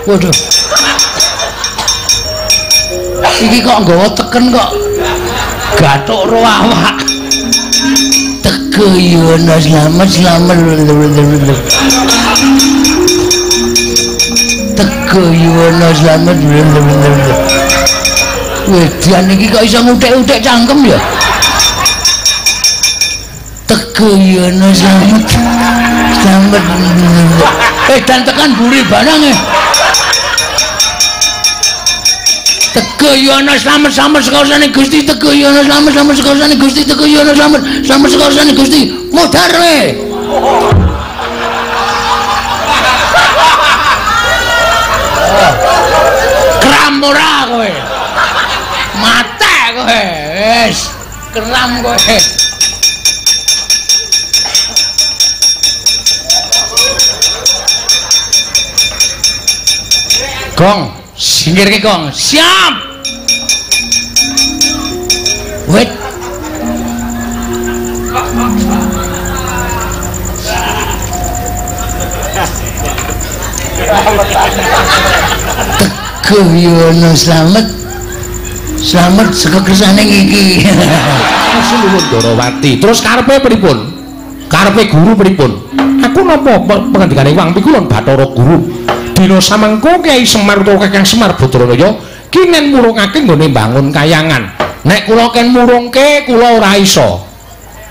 Waduh. Iki kok nggawa teken kok gathuk ro awak. Teguyono selamat. Teguyono selamat. Wedian iki kok iso nguthik-uthik cangkem ya. Teguyono selamat. Dan tekan buri barang Teguyono selamat sekausane Gusti. Teguyono selamat sekausane Gusti. Teguyono selamat sekausane Gusti. Modar we. Kram ora kowe. Mate kowe. Wis, kram kowe. Gong, singkirke gong. Siap. Wait. Teguyono selamat saka kersane iki. Nuwun Darawati. Terus karepe pripun? Karepe guru pripun? Aku napa pangandikane Wang Pikulon Bathara Guru? Dina samengko Kyai Semar utawa Kakang Semar Badranaya ki nen murungake nggone bangun kayangan. Nek kula ken murungke kula ora iso.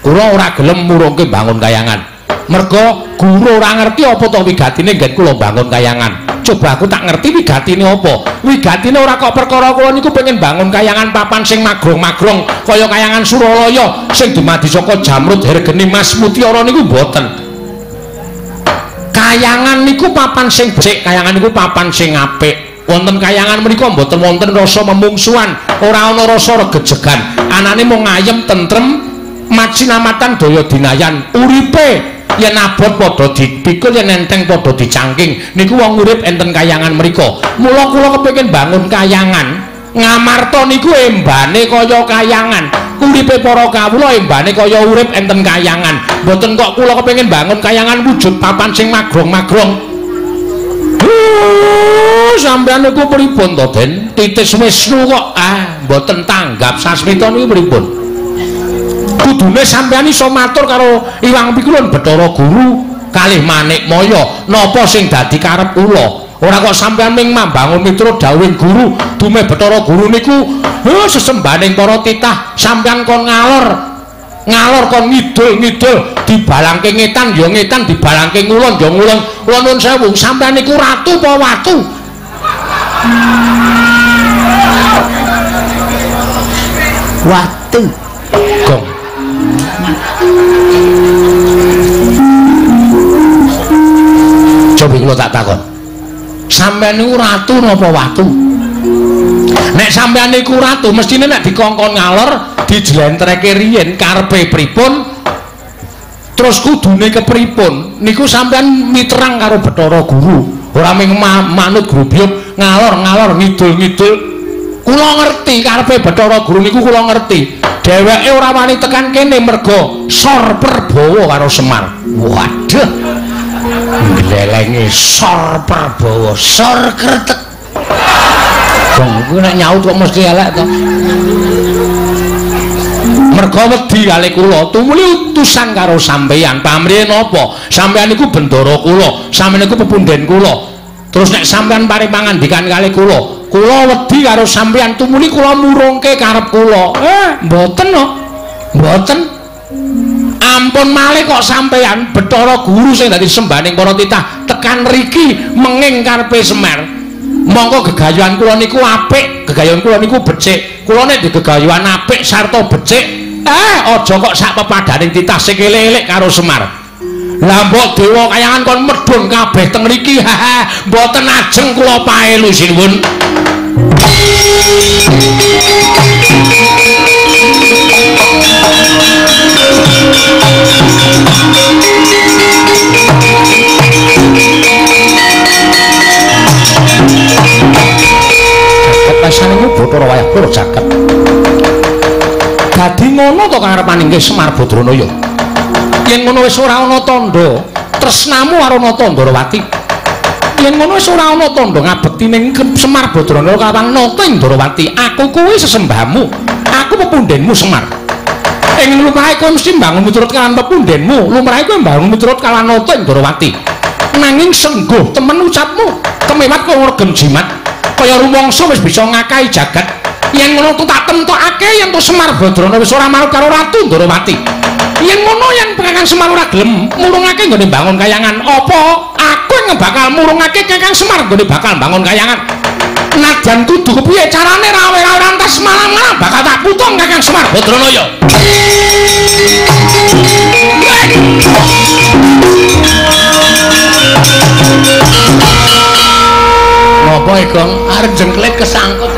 Kula ora gelem murungke bangun kayangan. Merga guru ora ngerti apa to wigatine nggen kula bangun kayangan. Coba aku tak ngerti wigatine apa. Wigatine ora kok perkara kula niku pengen bangun kayangan papan sing magrong-magrong kaya kayangan Suralaya sing dumadi saka Jamrud Hergeni Mas Mutiara niku mboten. Kayangan niku papan sing becik, kayangan niku papan sing apik. Wonten kayangan menika mboten wonten rasa memungsuhan, ora ana rasa regejegan. Anane mung ayem tentrem, macinamatan daya dinayan. Uripe yen abot padha dipikul, yen enteng padha dicangking. Niku wong urip enten kayangan mriku. Mula kula kepengin bangun kayangan. Ngamarta niku embane kaya kayangan. Uripe para kawula embane kaya urip enten kayangan. Mboten kok kula kepengin bangun kayangan wujud papan sing magrong-magrong. Sampeyan niku pripun to, Den? Titis Wisnu kok mboten tanggap sasmita niku pripun? Kudune sampeyan iso matur karo Iwang Pikulon Bathara Guru kalih Manikmaya napa sing dadi karep kula. Ora kok sampeyan ming mambangun mitra dawuhing guru, dumeh Bathara Guru niku sesembaning para titah sampeyan kon ngalor kon ngidul dibalangke ngetan ya ngetan, dibalangke ngulon ya ngulon. Kula nuwun sewu, sampeyan niku ratu apa watu? Watu. Gong. Coba kula tak takon. Sampeyan niku ratu napa watu? Nek sampeyan niku ratu mestine nek dikongkon ngalor dijlentreke riyen karepe pripun terus kudune kepripun niku sampeyan miterang karo Bathara Guru ora ming manut grubyuk ngalor ngidul kula ngerti karepe Bathara Guru niku kula ngerti dheweke ora wani tekan kene merga Sor Prabawa karo Semar. Waduh glelenge Sor Prabawa Sor kretek dong kuwi nek nyaut kok mesti elek to. Merga wedi kalih kula tumuli utusan karo sampeyan. Pamrih napa? Sampeyan niku bendara kula, sampeyan niku pepunden kula. Terus nek sampeyan paring pangandikan kalih kula wedi karo sampeyan tumuli kula murungke karep kula. Mboten kok. Mboten. Ampun malih kok sampeyan Bathara Guru sing dadi sembaning para titah tekan riki menging karepe Semar. Monggo gegayuhan kula niku apik, gegayuhan kula niku becik. Kula nek di gegayuhan apik sarta becik, aja kok sak pepadaning titah sing elek-elek karo Semar. Lah mbok dewa kayangan kon medhun kabeh teng mriki, mboten ajeng kula paelu sinuwun. Pesane niku Bathara wayah pura jagat. Dadi ngono to karepaning Semar Badranaya. Yen ngono wis ora ana tandha tresnamu karo Nata Ndarawati. Yen ngono wis ora ana tandha ngabekti ning Semar Badrana kawang Nata Ndarawati. Aku kuwi sesembahmu. Aku pepundhenmu Semar. Ing lumrahe kowe mesti mbangun miturut kalan pepundhenmu. Lumrahe kowe mbangun miturut kalan Nata Ndarawati. Nanging sengguh temen ucapmu. Kemewat kowe ngregem jimat. Kaya rumangsa wis bisa ngakahi jagat. Yen ngono tak temtokake yen to Semar Badrana wis ora manut karo Ratu Ndarawati. Yen ngono yen Kakang Semar ora gelem murungake nggone bangun kayangan, apa aku yang bakal murungake Kakang Semar nggone bakal bangun kayangan. Najan kudu kepiye carane rawe-rawe rantas malam-malam bakal tak putung Kakang Semar Badrana ya. Apa Gong arep jengklet kesangkut.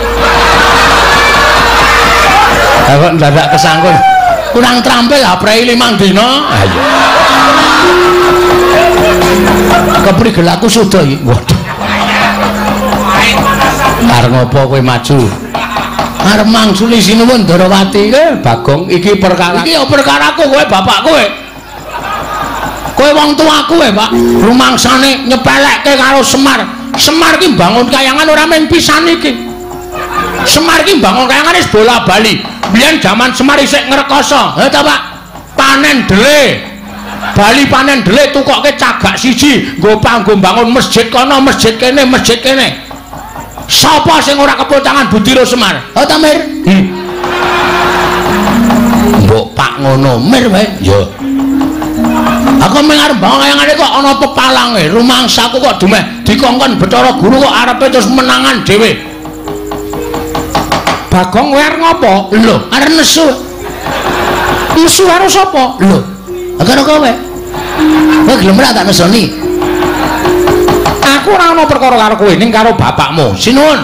Kok ndadak kesangkut. Kurang trampil aprei 5 dina. Ayo. Keprigel aku sudah iki. Waduh. Arep ngopo kowe maju? Arep mangsuli Sinuwun Ndarawati. Bagong iki perkara. Iki ya perkaraku kowe bapak kowe. Kowe wong tuaku Pak. Rumangsane nyepelekke karo Semar. Semar ki bangun kayangan ora mung pisan iki. Semar ki bangun kayangan wis bola-bali. Biyen jaman Semar isih ngrekoso. Ha ta Pak? Panen dele. Bali panen dele tukoke cagak siji, nggo panggo bangun masjid kono, masjid kene, masjid kene. Sapa sing ora kepocangan Budira Semar? Ha ta Mir? Mbok Pak ngono, Mir wae. Ya. Aku mung arep bangun kayangane kok ana pepalange. Rumangsaku kok dumeh dikongkon Bathara Guru kok arepe terus menangan dhewe. Bagong kowe arep ngopo? Lho, arep nesu. Nesu karo sapa? Lho, karo kowe. Kowe gelem ora tak nesoni? Aku ora ana perkara karo kowe ning karo bapakmu. Sinuwun.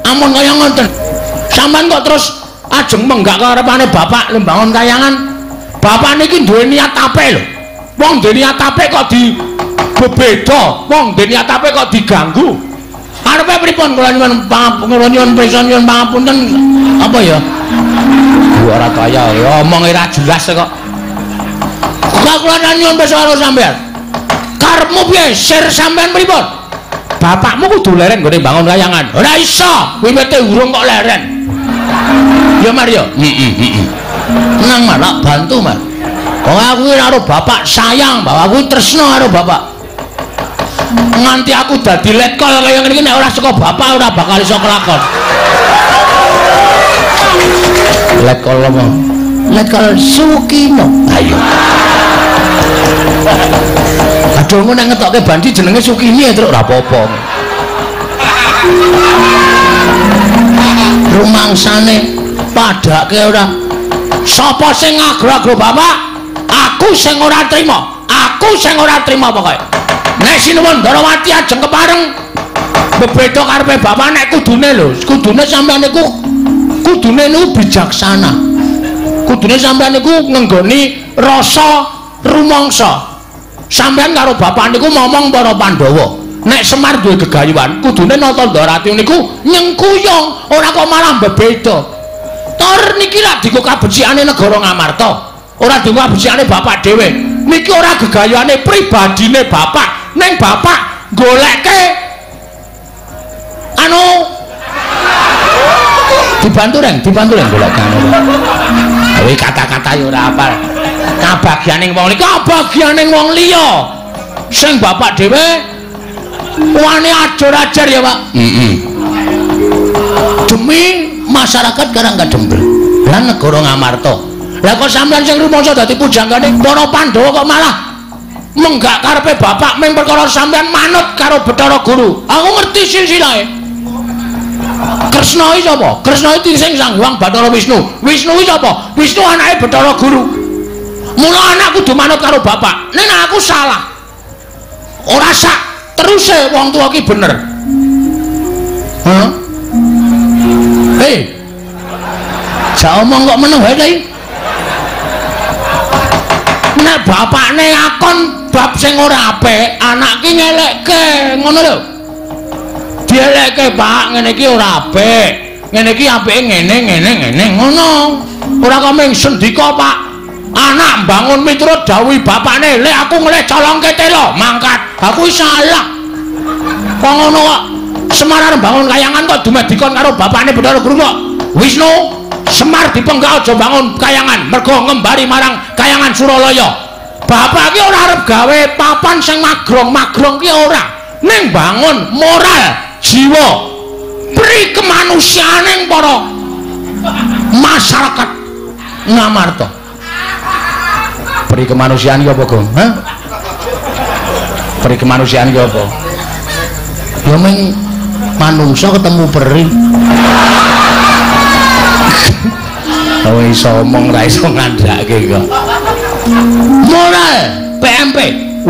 Amun kaya ngoten. Sampeyan kok terus ajeng menggak karepane bapak lembangun kayangan. Bapak niki duwe niat apik lho. Wong duwe niat apik kok dibebeda, wong duwe niat apik kok diganggu. Arepe pripun kula nyuwun prisa nyuwun pangapunten apa ya? Ora kaya omong ora jelas kok. Kula nyuwun prisa karo sampean. Karepmu piye? Sir sampean pripun? Bapakmu kudu leren nggone bangun kayangan. Ora iso, wiwite urung kok leren. Ya Mario. Tenang Mar, tak bantu Mar. Wong aku karo bapak sayang, bahwa aku tresna karo bapak. Nganti aku dadi letkol kaya ngene iki nek ora saka bapak ora bakal iso kelakon. Letkol apa? Letkol Sukino. Ayo. Aduh ngono nek ngetokke bandi jenenge Sukini terus ora apa-apa. Rumangsane padake ora. Sapa sing ngagro-agro bapak? Aku sing ora trima. Aku sing ora trima pokoke. Nek Sinuwun Ndarawati ajeng kepareng bebeda karepe bapak nek kudune lho, kudune sampeyan niku kudune niku bijaksana. Kudune sampeyan niku ngenggoni rasa rumangsa. Sampeyan karo bapak niku ngomong para Pandhawa. Nek Semar duwe gegayuhan, kudune Nata Ndarawati niku nyengkuyung, ora kok malah bebeda. Tor niki lak dienggo kabecikane negara Ngamarta. Ora dienggo kabecikane bapak dhewe. Niki ora gegayuhane pribadine bapak. Neng bapak golekke anu dibantu reng golek anu. Kuwi kata-kata yo ora apal. Kabagyaning wong liya, kabagyaning wong liya. Sing bapak dhewe wani ajar-ajar ya, Pak. Demi masyarakat Karang Kadempel lan negara Ngamarta. Lah kok sampeyan sing rumangsa dadi pujanggane para Pandhawa kok malah menggak karepe bapak mung perkara sampean manut karo Bathara Guru. Aku ngerti silsilahe. Kresna iki sapa? Kresna iki sing Sang Hyang Bathara Wisnu. Wisnu iki sapa? Wisnu anake Bathara Guru. Mula anak kudu manut karo bapak. Nek aku salah. Ora sak teruse wong tuwa ki bener. Hah? Hei. Ja omong kok meneng wae ta iki? Nek bapakne akon bab sing ora apik, anak ki ngelekke, ngono lho. Dielekke, Pak, ngene iki ora apik. Ngene iki apike ngene, ngono. Ora kok mung sendika, Pak. anak bangun miturut dawuh bapakne lek aku ngleh colongke telo mangkat aku salah kok ngono kok Semar bangun kayangan kok dumeh dikon karo bapakne Bathara Guru kok Wisnu Semar dipenggal aja bangun kayangan mergo ngembari marang kayangan Suralaya bapak ki ora arep gawe papan sing magrong ki ora ning bangun moral jiwa pri kemanusiaaning para masyarakat Ngamarta. Pri kemanusiaan iki apa, Gong? Hah? Pri kemanusiaan iki apa? Ya ming manungsa ketemu peri. Oh iso omong ra iso ngandhake kok. Moral PMP.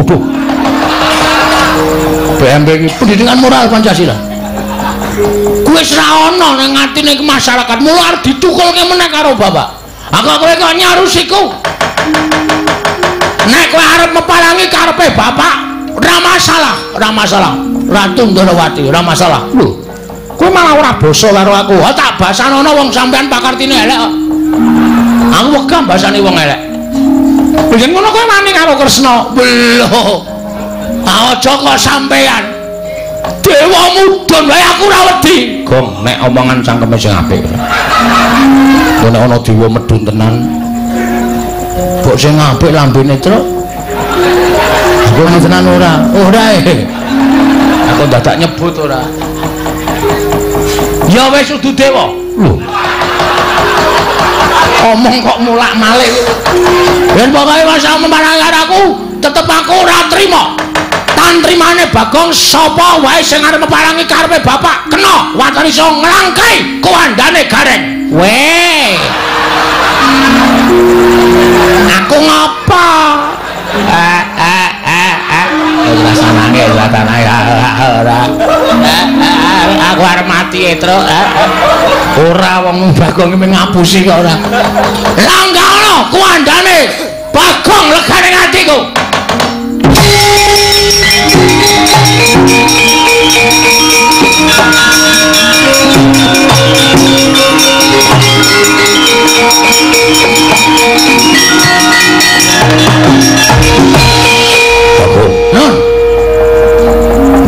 Waduh. PMP iki pendidikan moral Pancasila. Kuwi wis ra ana nang atine masyarakat, mula arep ditukulke meneh karo bapak. Aku kowe kok nyarusiku. Nek kowe arep mepalangi karepe bapak, ora masalah. Ratu Ndarawati, ora masalah. Lho, kowe malah ora basa karo aku. Tak basanono wong sampean pakartine elek kok. Aku wegah basane wong elek. Yen ngono kowe wani karo Kresna. Lho. Aja kok sampean. Dewa mudhun wae aku ora wedi. Gong, nek omongan cangkeme sing apik. Nek ana dewa medhun tenan. Kok sing apik lambene truk. Aku tenan ora. Ora aku dadak nyebut ora. Ya wis udu dewa. Lho. Omong kok mulak-malik. Yen pokoke wis memarang aku, tetep aku ora trima. Tantrimane Bagong sapa wae sing arep meparangi karepe bapak kena watane iso nglangkai kuandane gareng. Weh. Aku ngapa? Rasanane ora. Aku arep mati Truk. Ora wong Bagong iki ngapusi kok ora. Lah enggak ono kuandane Bagong legane atiku.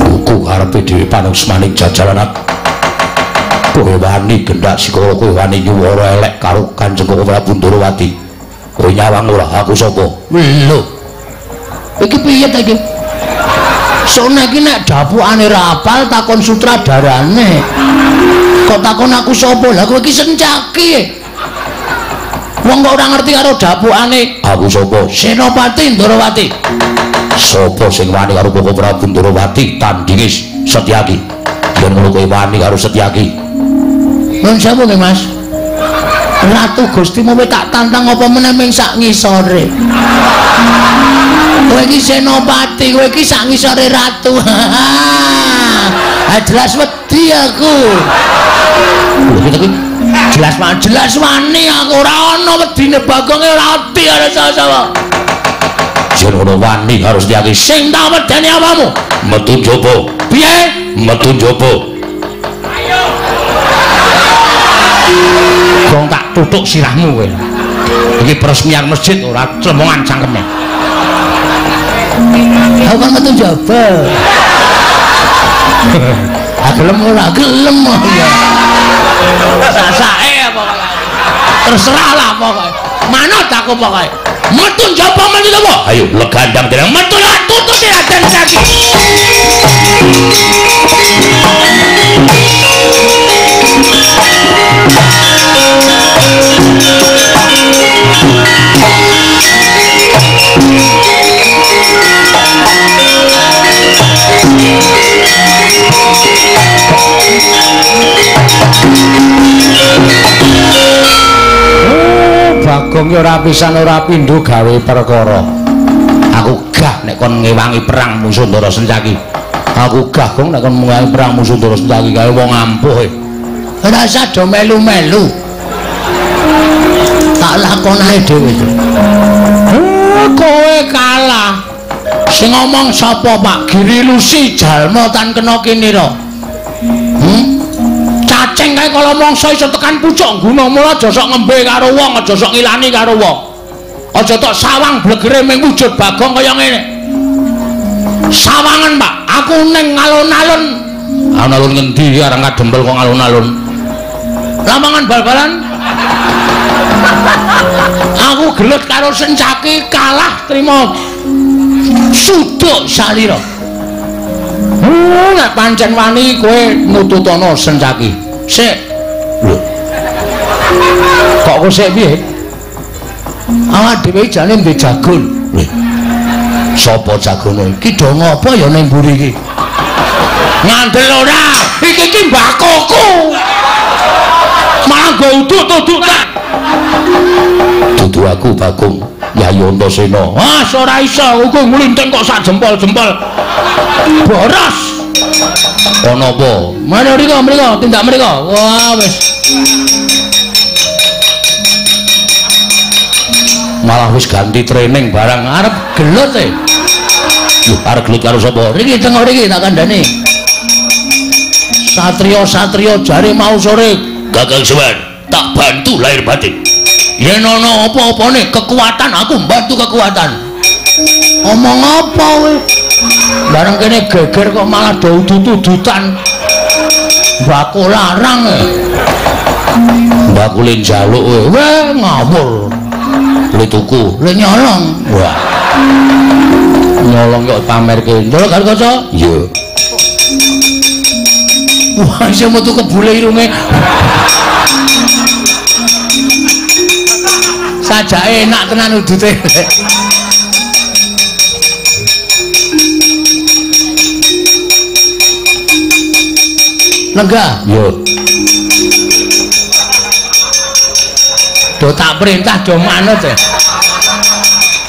Buku karepe dhewe panusmaning jajalan kowe wani gendak sikara kowe wani nyuwara elek karo Kanjeng Prabu Ndarawati. Kowe nyawang ora aku sapa? Lho. Iki piye ta iki? Sone iki nek dapukane ra apal takon sutradarane. Kok takon aku sapa? Lah kowe iki sencaki. Wong kok ora ngerti karo dapukane. Aku sapa? Senopati Ndarawati. Sapa sing wani karo Bapak Prabu Ndarawati tandingis Setyaki? Yen ngono kowe wani karo Setyaki. Nun sapa nggih Mas? Ratu Gusti mau tak tantang apa meneh ming sak ngisore. Kowe iki senopati, kowe iki sak ngisore ratu. Jelas wedi aku. Iki jelas wani aku ora ana wedine Bagonge ora ati karo sapa. Yen ora wani harus diaki sing tak wedeni apamu? Metu njaba. Piye? Metu njaba. Gong tak tutuk sirahmu kowe. Iki peresmian masjid ora clemongan cangkeme. Aku kan metu njaba. Gelem ora gelem ya. Sasake apa kok. Terserah lah pokoke. Manut aku pokoke. Metu njaba metu apa? Ayo legandang dereng metu lah tutut Raden Saki. Bagong ora pisan ora pindho gawe perkara. Aku gah nek kon ngewangi perang musuh Ndara Sencaki. Aku gah Gong nek kon ngewangi perang musuh Ndara Sencaki gawe wong ampuh. Ora usah do melu-melu. Tak lakonane dhewe. Kowe kalah. Sing ngomong sapa Pak Giri Lusi jalma tan kena kinira. Cacing kae kala mangsa iso tekan pucuk gunung mula aja sok ngembe karo wong, aja sok ngilani karo wong. Aja tok sawang blegere ming wujud Bagong kaya ngene. Sawangan, Pak. Aku ning alun-alun. Alun-alun ngendi arang kadempel kok alun-alun? Lapangan bal-balan. Aku gelut karo Sencaki kalah trima suduk salira. Nek pancen wani kowe nututono Sencaki. Sik. Lho. Kok kowe sik piye? Awak dhewe jane ndek jagon. Lho. Sapa jagone? Ki do ngopo ya ning mburi iki? Ngandel ora. Iki mbakoku. Malah go uduk-uduk tak. Dudu aku Bagong Yayi Antasena. Wah, ora iso, aku nglinting kok sak jempol-jempol. Boros. Ana apa? Mana mriko, tindak mriko. Wah, wis. Malah wis ganti training barang arep gelut e. Lho, arep gelut karo sapa? Riki tengok riki tak kandhani. Satria-satria jare mau sore Kakang Semar tak bantu lahir batin. Yen ana apa-apane kekuatan aku bantu kekuatan. Omong apa kowe? Bareng kene geger kok malah do udut-udutan. Mbakku larang e. Mbakku le njaluk kowe. Weh ngawur. Le tuku, le nyolong. Wah. Nyolong kok pamerke. Nyolong karo kaca? Iya. Wah, iso metu kebule irunge. Sajake enak tenan udute. Lega? Yo. Do tak perintah do manut e.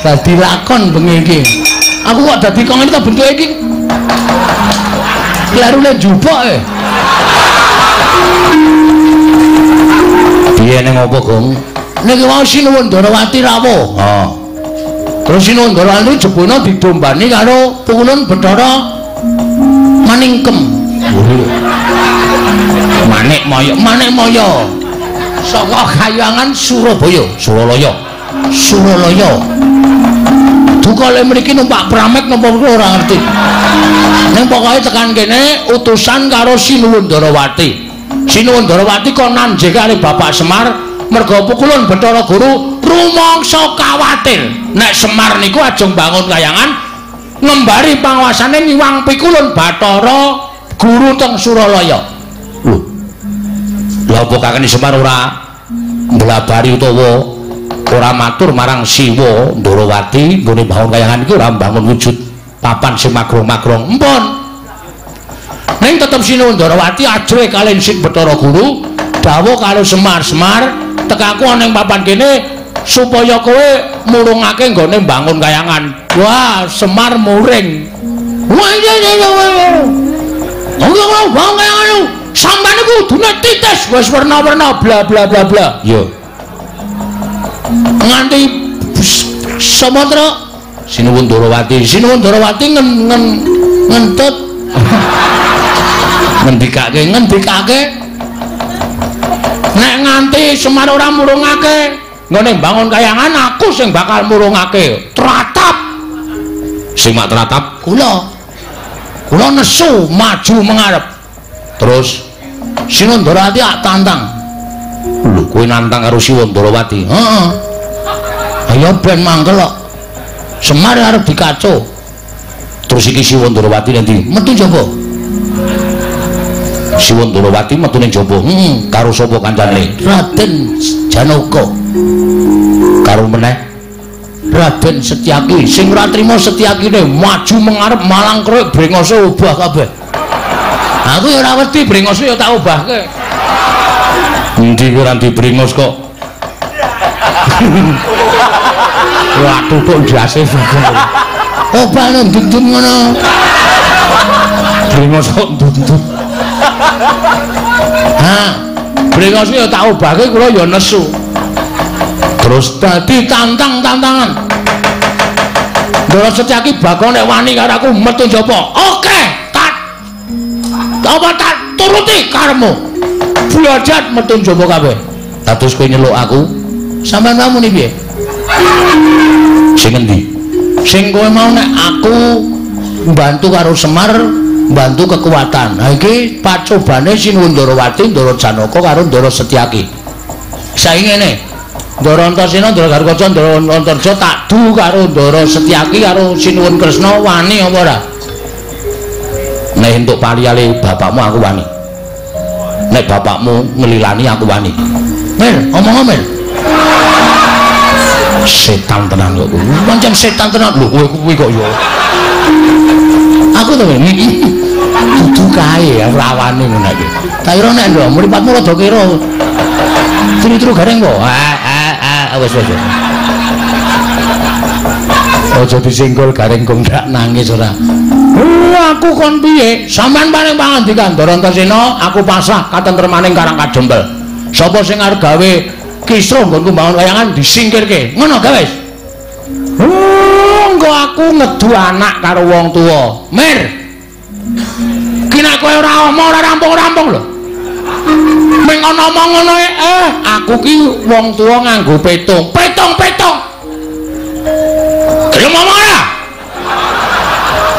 Dadi lakon bengi iki. Aku kok dadi kok ngene to bentuke iki? Klarune jupuk e. Piye ning apa, Gong? Niki wau Sinuwun Darawati rawuh. Heeh. Terus Sinuwun Darawati jebone didombani karo Pukulun Bathara Maningkem. Manik Maya. Saka Kahyangan Surabaya. Suralaya. Dukale mriki numpak pramek napa ora ngerti. Ning pokoke tekan kene utusan karo Sinuwun Darawati. Sinuwun Darawati kok nanjing kali Bapak Semar merga Pukulun Bathara Guru rumangsa kawatir nek Semar niku ajeng bangun Kahyangan ngembari panguwasane nyiwang Pikulun Bathara Guru teng Suralaya. Lho. Lha apa kakene Semar ora mblabari utawa ora matur marang Siwa Darawati nggone bangun Kahyangan iki ora bangun wujud papan sing magrong-magrong. Empun. Ning tetep Sinuwun Darawati ajre kalih Sing Bathara Guru dawuh karo Semar tekaku ning papan kene supaya kowe murungake nggone bangun Kahyangan. Wah, Semar muring. Wah, iya. Ora bangun Kahyangan. Sampeyan iku kudune titis wis werna-werna bla bla bla bla. Yo. Nganti Samatra Sinuwun Darawati ngentut ngendikake nek nganti Semar ora murungake nggone bangun Kahyangan aku sing bakal murungake. Tratap sing mak tratap kula nesu maju mengarep. Terus Sinuwun Darawati tantang. Lho kowe nantang karo Sinuwun Darawati? Heeh. Ayo ben mangkel kok. Semar arep dikaco. Terus iki Sinuwun Darawati nanti metu jaba. Sinuwun Darawati metu ning jaba. Karo sapa kancane? Raden Janaka. Karo meneh Raden Setyaki. Sing ora trima Setyakine maju mengarep malang krek brengose obah kabeh. Aku ya ora wedi brengose ya tak obahke. Endi ora dibrengos kok. Wah tutuk jase. Obah nang dundun ngono. Brengos kok dundun. Brengose ya tak obahke kula ya nesu. Terus dadi tantangan. Ndara Setyaki bakal nek wani karo aku metu njaba. Oke, apa tak turuti karemu. Belajar metu njaba kabeh. Dados kowe nyeluk aku. Sampeyan muni piye? Sing endi? Sing kowe mau nek aku mbantu karo Semar, mbantu kekuatan. Ha iki pacobane Sinuwun Ndarawati, Ndara Janaka karo Ndara Setyaki. Saiki ngene. Ndara Antasena, Ndara Garkaca, Ndara Antarja tak du karo Ndara Setyaki karo Sinuwun Kresna wani apa ora? Nek entuk paliyale bapakmu aku wani. Nek bapakmu ngelilani aku wani. Mil, omong Mil. Setan tenan kok kuwi. Pancen setan tenan lho kowe kuwi kok ya. Aku to dudu kae rawani ngono iki. Tak kira nek lho mripatmu rada kira. Tru-tru gareng kok. Wis. Aja disinggol gareng kok ndak nangis ora. Aku kon piye? Sampeyan paring pangandikan Ndara Antasena, aku pasrah katentremaning Karang Kadempel. Sapa sing arep gawe kisruh nggonku mbangun wayangan disingkirke. Ngono ga wis. Engko aku ngedu anak karo wong tuwa. Mir. Ki nek kowe ora omong ora rampung-rampung lho. Ming ana omong ngono aku ki wong tuwa nganggo petung. Petung. Gelem omong ora?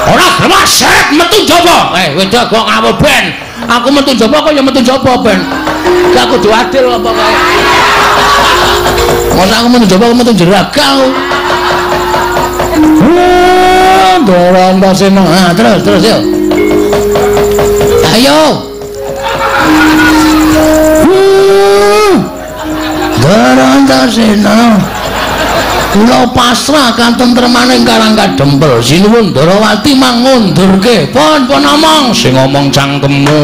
Ora gelem seret metu jaba. Wedok kok ngawur ben. Aku metu jaba kok ya metu jaba ben. Ki aku diadil apa kae. Masa aku metu jaba metu jeragal. Ndara Antasena. Terus yuk. Ayo. Ndara Antasena. Kula pasrah katentremaning Karang Kadempel. Sinuwun Ndarawati mangundurke. Pun omong sing ngomong cangkemmu.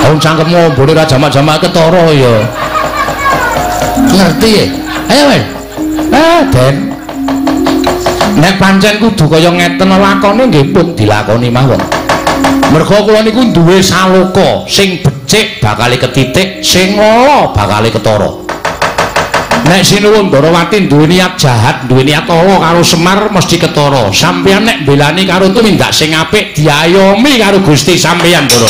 Wong cangkemmu mbone ra jamak-jamak ketara ya. Ngerti ya? Ayo wis. Den. Nek pancen kudu kaya ngeten lakone nggih pun dilakoni mawon. Merga kula niku duwe saloka sing becik bakale ketitik, sing ala bakale ketara. Nek Sinuwun Ndarawati duwe niat jahat, duwe niat ala karo Semar mesti ketara. Sampeyan nek mbelani karo tumindak sing apik diayomi karo Gusti sampeyan, Ndara.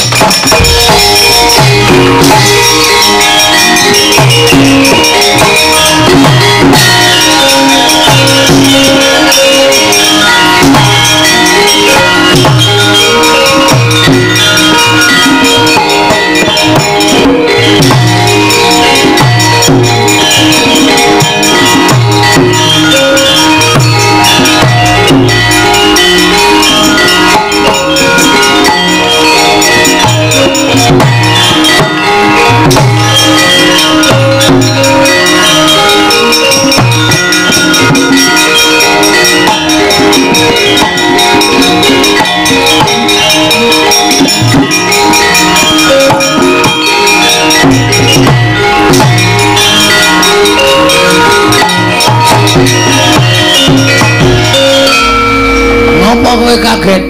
Ngapa kowe kaget?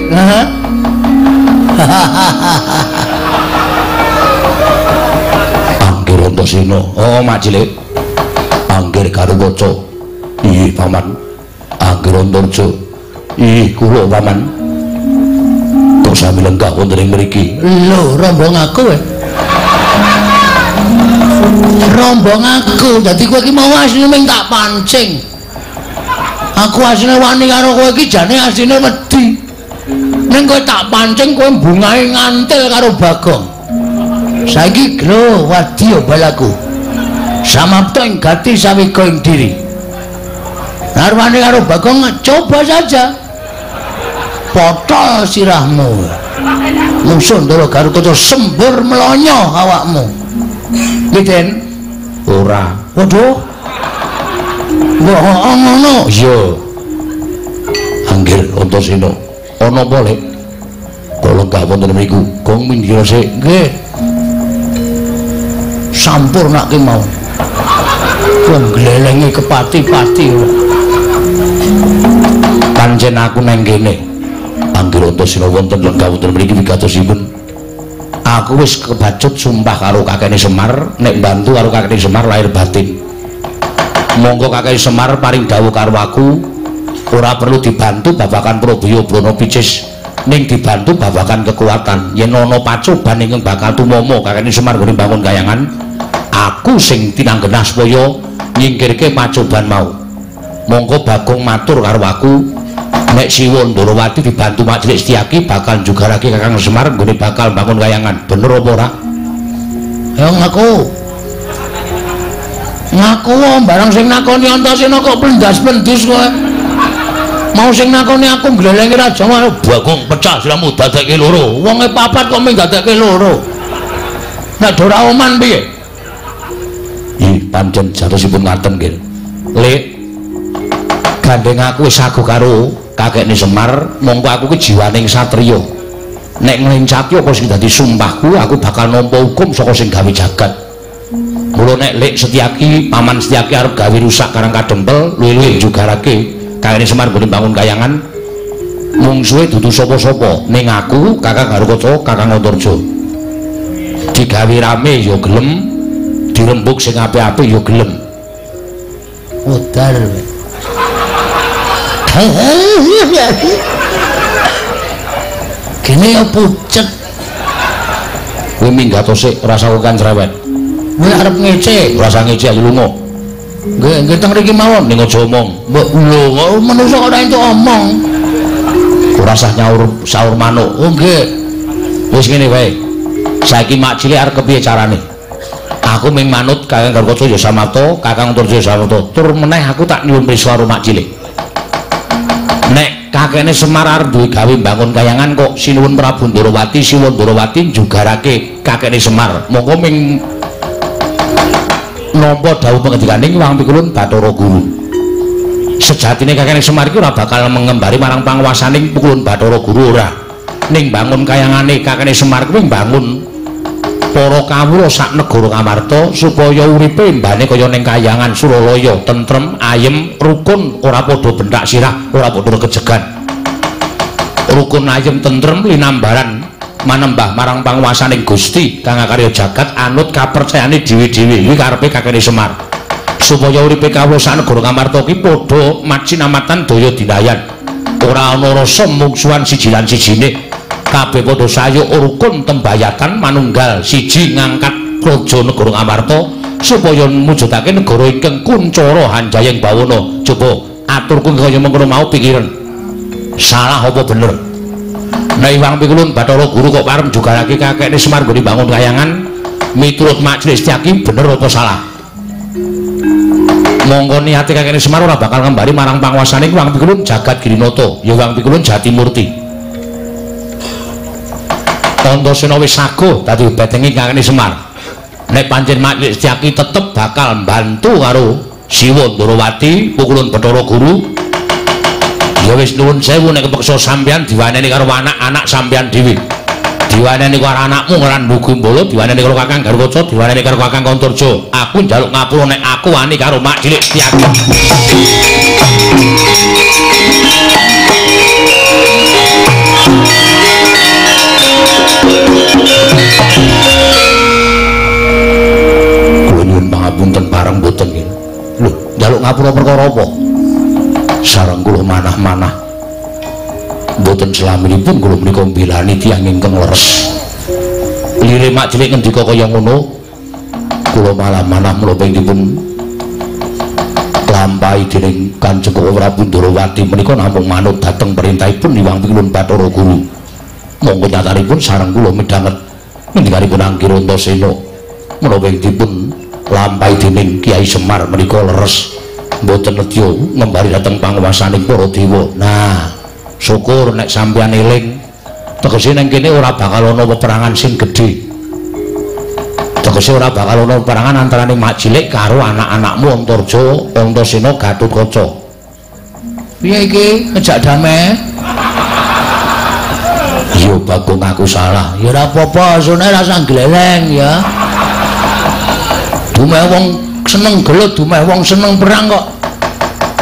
Anggir Antasena, Mak Cilik. Anggir Garwaca. Ih, Paman. Anggir Antarja. Ih, kula Paman. Kok sami lenggah wonten ing mriki? Lho, rombong aku kowe. Rombong aku, dadi kowe iki mau asline mung tak pancing. Aku asline wani karo kowe iki jane asline wedi. Ning kowe tak pancing kowe bungahe ngantil karo Bagong. Saiki lho wadya balaku. Samapta ing gati sawika ing diri. Narwane karo Bagong coba saja. Potol sirahmu. Musuh Ndara Garkaca sembur melonyo awakmu. Ngiten? Ora. Waduh. Wah, ngono. Iya. Anggir Antasena. Ana apa, Lek? Kula lenggah wonten mriku. Gong minggir sik. Nggih. Sampurnake mau. Wong glelengi kepati-pati. Pancen aku nang kene. Anggir Antasena wonten lenggah wonten mriki wigatosipun. Aku wis kebacut sumpah karo kakene Semar nek bantu karo kakene Semar lahir batin. Monggo kakene Semar paring dawuh karo aku ora perlu dibantu babakan Prabaya Brana Picis ning dibantu babakan kekuatan. Yen ana pacoban ingkang bakal tumama kakene Semar nggone bangun kayangan, aku sing tinanggenah supaya nyingkirke pacoban mau. Mongko Bagong matur karo aku nek Siwa Ndarawati dibantu Majelis Setyaki bakal jugarake Kakang Semar nggone bakal bangun kayangan. Bener apa ora? Ya ngaku. Ngaku barang sing nakoni Antasena kok blendas-blendus kowe. Mau sing nakoni aku nglelengi Raja Bagong pecah silamu dadekke loro. Wonge papat kok mung dadekke loro. Nek ora oman piye? Ih, pancen jatosipun ngaten nggih. Lek gandeng aku wis sago karo kakekne Semar, mongko aku ki jiwaning satriya. Nek nglencati apa sing dadi sumpahku, aku bakal nampa hukum saka sing gawe jagat. Mula nek Lek Setyaki, Paman Setyaki arep gawe rusak Karang Kadempel, luwih-luwih jugarake kakekne Semar nggone bangun kayangan. Mungsuhe dudu sapa-sapa, ning aku, Kakang Garukaca, Kakang Antarja. Digawe rame ya gelem, dirembuk sing apik-apik ya gelem. Udar. Kene ya pucet. Kowe minggat sik rasa kan cerewet. Kowe arep ngece, rasa ngece ayo lunga. Nggih teng mriki mawon ning aja omong. Mbok lho, menungso ora entuk omong. Ora usah nyaur saur manuk. Oh nggih. Wis ngene wae. Saiki mak cilik arep kepiye carane? Aku ming manut Kakang Garukaca ya Samapta, Kakang Antarja ya Samapta. Tur meneh aku tak nyuwun priswa karo mak cilik. Nek kakekne Semar arep duwe gawe bangun kayangan kok sinuwun Prabu Ndarawati, Siwa Ndarawati jugarake kakekne Semar. Monggo ming nampa dawuh pangendikaning Wang Pikulun Bathara Guru. Sejatine kakekne Semar iki ora bakal mengembari marang panguwasaning Pikulun Bathara Guru ora. Ning bangun kayangane kakekne Semar kuwi bangun para kawula sak negara Kamarta supaya uripe mbane kaya ning kayangan Suralaya tentrem, ayem, rukun, ora padha bentak sirah, ora padha kejegan. Rukun ayem tentrem linambaran manembah marang panguwasaning Gusti kang karya jagat anut kapercayane dhewe-dhewe iki karepe kakekne Semar. Supaya uripe kawula sak negara Kamarta iki padha macinamatan daya dinayan. Ora ana rasa mungsuhan siji lan sijine. Kabeh padha sayuk rukun tembayatan manunggal siji ngangkat raja negara Amarta supaya mujudake negara ingkang kuncara hanjayeng bawana. Coba aturku kaya mengkono mau pikiran. Salah apa bener? Nek Wang Pikulun Bathara Guru kok parem jugarake kakekne Semar nggone bangun kayangan miturut Majelis Setyaki bener apa salah? Monggo niate kakekne Semar ora bakal ngembari marang panguwasaning Wang Pikulun Jagat Girinata, ya Wang Pikulun Jatimurti. Antasena wis sago dadi betengi kakekne Semar. Nek pancen Majelis Setyaki tetep bakal mbantu karo Siwa Ndarawati, Pikulun Bathara Guru. Ya wis nuwun sewu nek kepeksa sampeyan diwaneni karo anak-anak sampeyan dhewe. Diwaneni karo anakmu lan Gumbala, diwaneni karo Kakang Garukaca, diwaneni karo Kakang Antarja. Aku njaluk ngapura nek aku wani karo Majelis Setyaki. Kula nyuwun pangapunten bareng mboten nggih. Lho, njaluk ngapura perkara apa? Sareng kula manah-manah. Mboten slaminipun kula menika mbelani tiyang ingkang leres. Lire mak cilik ngendika kaya ngono, kula malah manah menapa dipun lampahi dening Kanjeng Prabu Ndarawati menika namung manut dhateng perintahipun Wang Pikulun Bathara Guru. Monggo nyatanipun sareng kula midhanget ngendikanipun Anggira Antasena menapa dipun lampahi dening Kyai Semar menika leres mboten nedya ngembari dhateng panguwasaning para dewa. Nah, syukur nek sampeyan eling tegese ning kene ora bakal ana peperangan sing gedhe. Tegese ora bakal ana peperangan antaraning mak cilik karo anak-anakmu Antarja, Antasena, Gatotkaca. Piye iki ngejak damai? Ya Bagong aku salah. Ya ora apa-apa, sune rasa gleleng ya. Dumeh wong seneng gelut, dumeh wong seneng perang kok.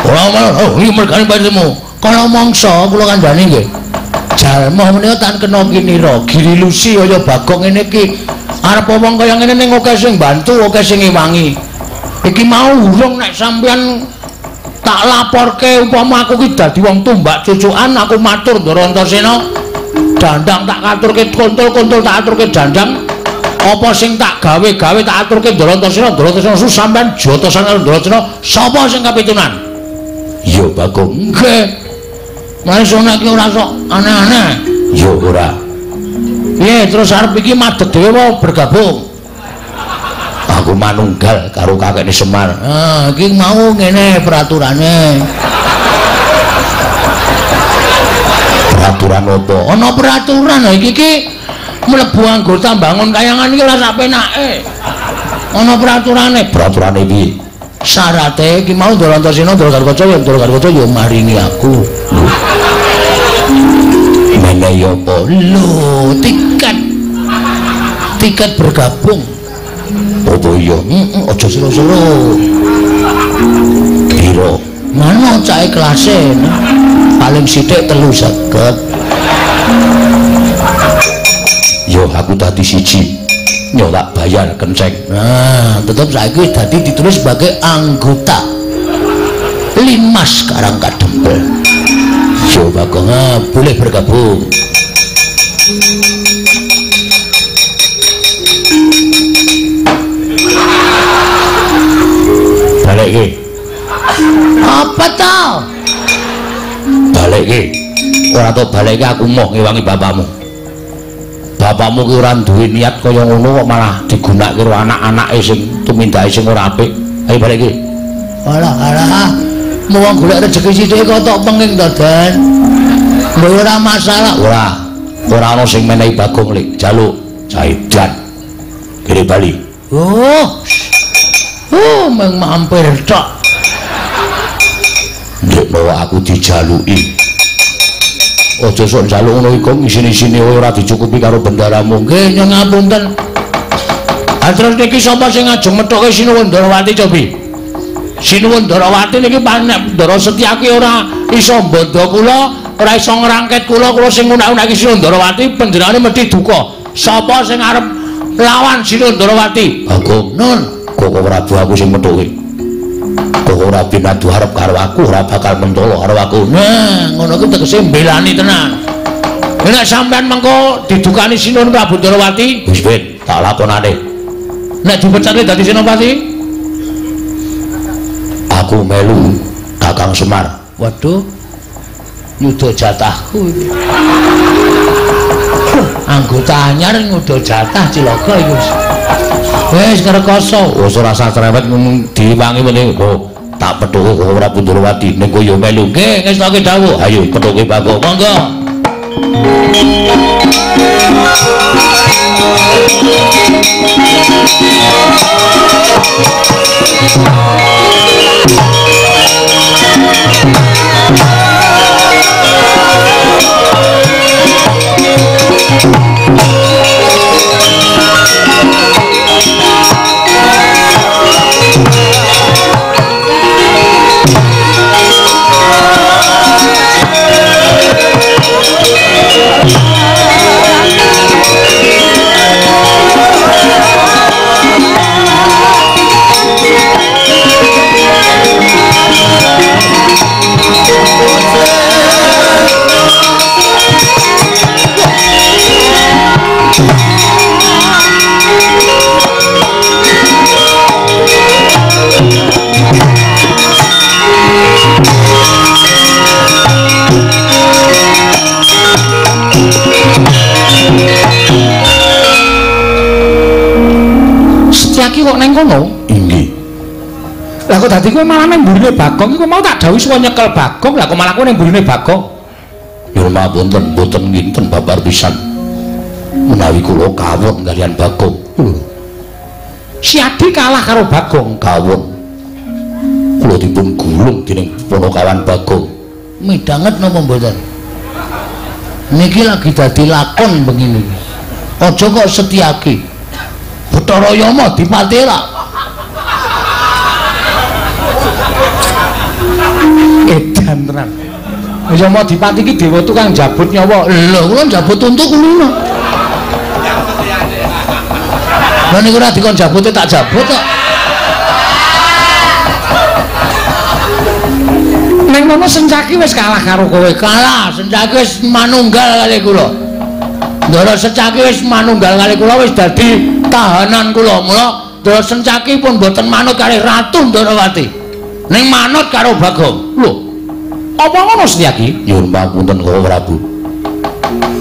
Ora iki mergane patemu. Kala mangsa kula kandhani nggih. Jalma menika tan kena kinira, girilusi kaya Bagong ngene iki. Arep wong kaya ngene ning akeh sing bantu, akeh sing ngewangi. Iki mau urung nek sampeyan tak laporke umpama aku ki dadi wong tumbak cucukan, aku matur Ndara Antasena. Dandang tak aturke kontol-kontol tak aturke dandang. Apa sing tak gawe-gawe tak aturke Ndarantasena sampean jotosan karo Ndarantasena sapa sing kapitunan? Ya Bagong. Nggih. Mulai sono iki ora sok aneh-aneh. Ya ora. Piye terus arep iki madeg dhewe apa bergabung? Aku manunggal karo kakekne Semar. Ah, iki mau ngene peraturane. Peraturan apa? Ana peraturan iki mlebu anggota bangun kayangan iki ora sak penake. Ana peraturane. Peraturane piye? Syarate iki mau Ndarantasena Ndarankaca ya maringi aku. Menehi apa? Lho, tiket bergabung. Apa iya? Aja sira-sira. Piro? Mana cahe kelase? Paling sithik 350. Yo aku dadi siji. Yo tak bayar kenceng. Nah, tetep saiki wis dadi ditulis sebagai anggota Limas Karangkadempel. Yo Bagong, boleh bergabung. balik iki. Apa tau? Balik iki. Ora tau balik iki aku moh ngewangi bapakmu. Bapakmu ki ora duwe niat kaya ngono kok malah digunakake karo anak-anake sing tumindake sing ora apik. Ayo balik iki. Alah. Mau golek rezeki sithik kok tok penging to, Den. Lho ora masalah. Ora ana sing menehi Bagong lek jaluk Jaidan. Kiri Bali. Meng mampir tok. Nek bawa aku dijaluki. Aja sok njaluk ngono iku isine-isine ora dicukupi karo bendaramu. Nggih, nyuwun ngapunten. Terus niki sapa sing ngajeng methoke Sinuwun Ndarawati cobi? Sinuwun Ndarawati niki panek Ndara Setyaki ora iso mbanda kula, ora iso ngrangket kula sing ngunak-unaki Sinuwun Ndarawati panjenengane mesti duka. Sapa sing arep lawan Sinuwun Ndarawati? Bagong, nun, Koko Prabu aku sing methoke. Koko Rabi Nadu harap karo aku ora bakal mentolo karo aku. Nah, ngono kuwi tegese mbelani tenan. Nek sampean mengko didukani Sinuwun Prabu Ndarawati, wis ben tak lakonane. Nek dipecatke dadi Senopati, aku melu Kakang Semar. Waduh, nyuda jatahku iki. Anggota anyar nyuda jatah cilaka iki wis. Wis karekoso. Wis ora usah cerewet diwangi meneh. Tak pethuke kok ora Ndarawati ning kowe yo melu. Nggih, ngestoke dawuh. Ayo pethuke Bagong. Monggo. Setyaki kok neng kono? Inggih. Lah kok dadi kowe malah nang mburine Bagong iku mau tak dawuhi suwe nyekel Bagong, lah kok malah kowe nang mburine Bagong? Nyuwun ngapunten boten nginten babar pisan. Menawi kula kawon kaliyan Bagong. Si Adi kalah karo Bagong. Kawon. Kula dipun gulung dening Ponokawan Bagong. Midanget napa mboten? Niki lagi dadi lakon begini. Aja kok Setyaki. Bathara Yama dipatera. Edan tenan. Yama dipati iki dewa tukang jabut nyawa. Lho, kula jabut untuk kula. Lah niku ora dikon jabute tak jabut kok. Ning ngono Setyaki wis kalah karo kowe. Kalah, Setyaki wis manunggal kali kula. Ndara Setyaki wis manunggal kali kula wis dadi tahanan kula mula Ndara Sencaki pun boten manut kalih Ratu Ndarawati ning manut karo Bagong. Lho apa ngono Setyaki? Nyuwun pamunten Kala Prabu.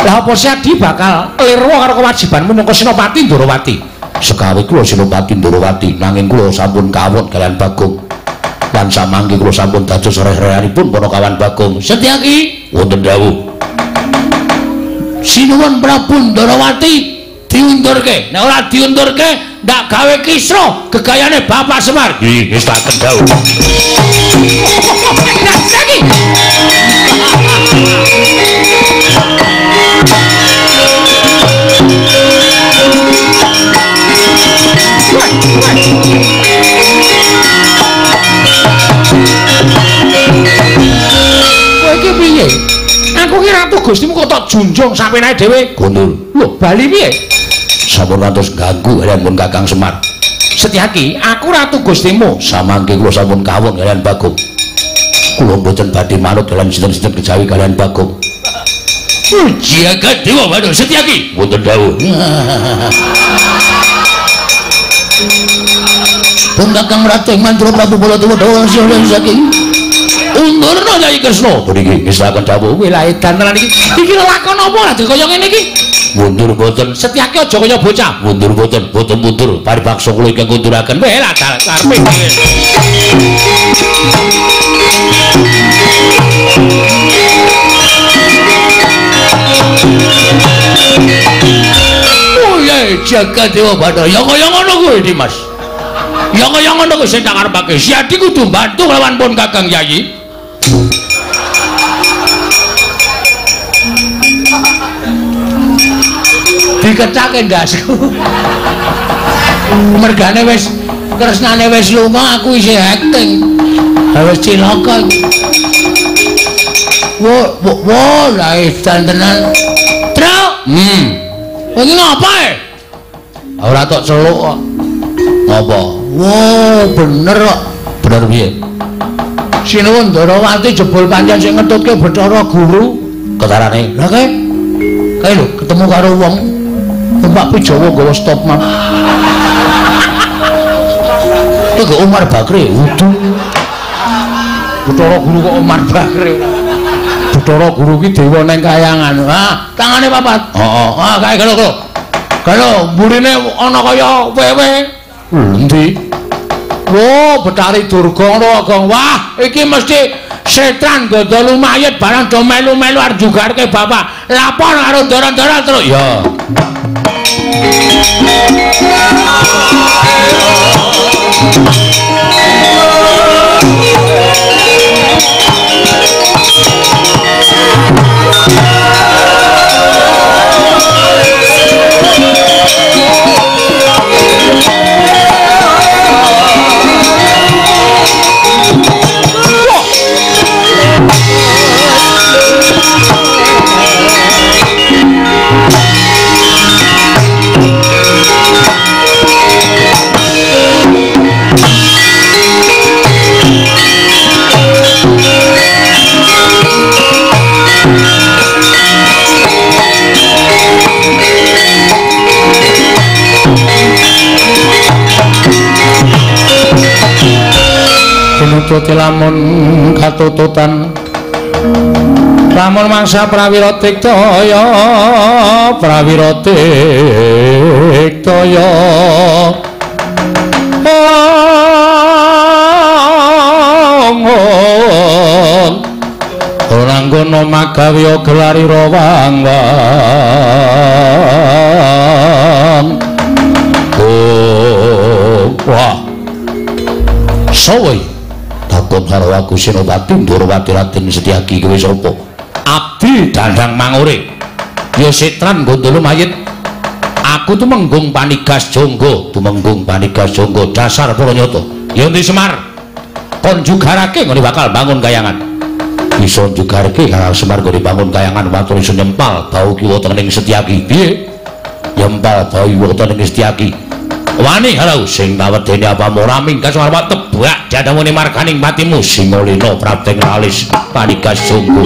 Lah apa Setyaki bakal kliru karo kewajiban minangka Senopati Ndarawati? Sekawi kula Senopati Ndarawati nanging kula sampun kawon kalian Bagong. Lan samangke kula sampun dados reh-rehanipun Panakawan Bagong. Setyaki wonten dawuh. Sinuwun Prabu Ndarawati diundurke. Nek ora diundurke ndak gawe kisra gegayane Bapak Semar. Nggih, wis tak dawuh. Setyaki. Kowe iki piye? Aku ki ratu Gustimu kok tak junjung sampe nae dhewe. Gundul. Lho, bali piye? Sampun ngantos ganggu kalian pun Kakang Semar. Setyaki, aku ratu Gustimu. Samangke kula sampun kawon kalian Bagong. Kula mboten badhe manut kalian sinten-sinten kejawi kalian Bagong. Jagat Dewa Bathara Setyaki. Wonten dawuh. Pun Kakang Ratu Mantra Prabu Baladewa Dawa Setyaki. Undurna Nyai Kresna. Mriki wis tak dawuh. Wilahe dantenan iki. Iki lakon apa lah kaya ngene iki? Mundur boten. Setyaki aja kaya bocah. Mundur boten, boten mundur. Paribaksa kula ingkang ngunduraken. Weh lah karepe. Oh ya Jagat Dewa Bathara. Ya kaya ngono kuwi Dimas. Ya kaya ngono kuwi sing tak karepake. Siadi kudu bantu lawan pun Kakang Yayi. Dikecake ndasku. Mergane wis kresnane wis lunga aku isih acting. Wis cilaka. Wo la dantenan. Truk. Kowe iki ngapa e? Ora tok celuk kok. Apa? Wo bener kok. Bener piye? Sinuwun Ndarawati jebul pancen sing ngetutke Bathara Guru. Ketarane. Lah kae lho ketemu karo wong Pak Jawa nggawa stop man. Iki Umar Bakri, udu. Bathara Guru kok Umar Bakri. Bathara Guru ki dewa ning kayangan. Ah, tangane papat. Heeh. Ah, kae kalo. Kalo mburine ana kaya wewe. Endi? Wo, Betari Durga ngono, wah, iki mesti setan godol mayit barang do melu-melu arep jugarke bapak. Lapor karo ndara-ndara terus. Ya. Pinututi lamun katututan lamun mangsa prawira tiktaya ora nggono magawe gelari rawang wah sowe takon karo aku Senopati Ndarawati Raden Setyaki kowe sapa? Abdi Dandang Mangure. Ya Setran Gondolo mayit. Aku tumenggung Panigas Jonggo, dasar para nyata. Ya Ndi Semar. Kon jugarake ngene bakal bangun kayangan. Bisa jugarake karo Semar ngene bangun kayangan matur iso nyempal bau ki wonten ing Setyaki. Piye? Nyempal bau wonten ing Setyaki. Wani halau sing tawedene apa ora minggas arep tebak dadamune marganing patimu Singolina Prapting Ralis Panigas Jonggo.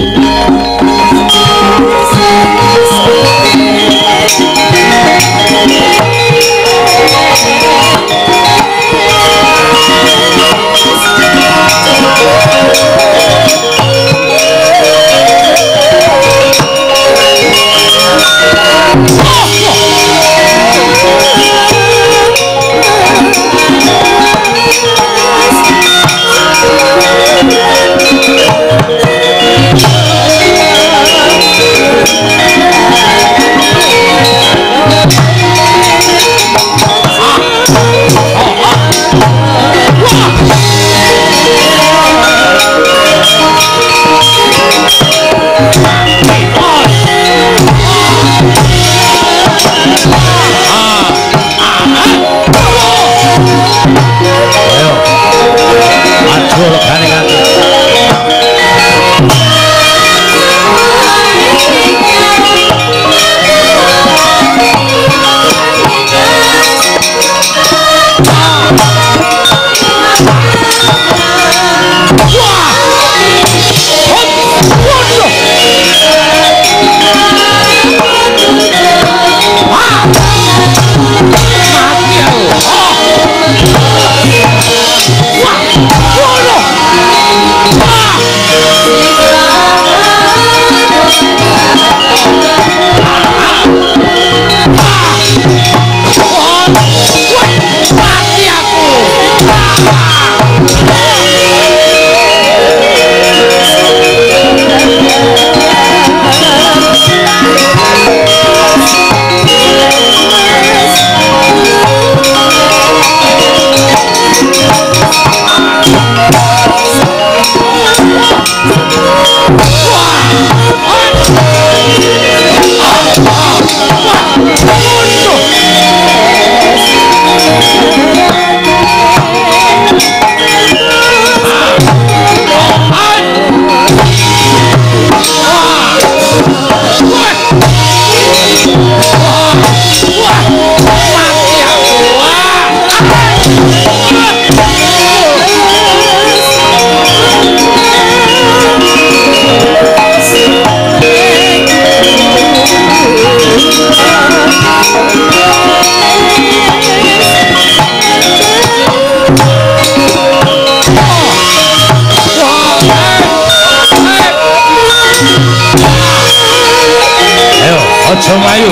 Aja mayu.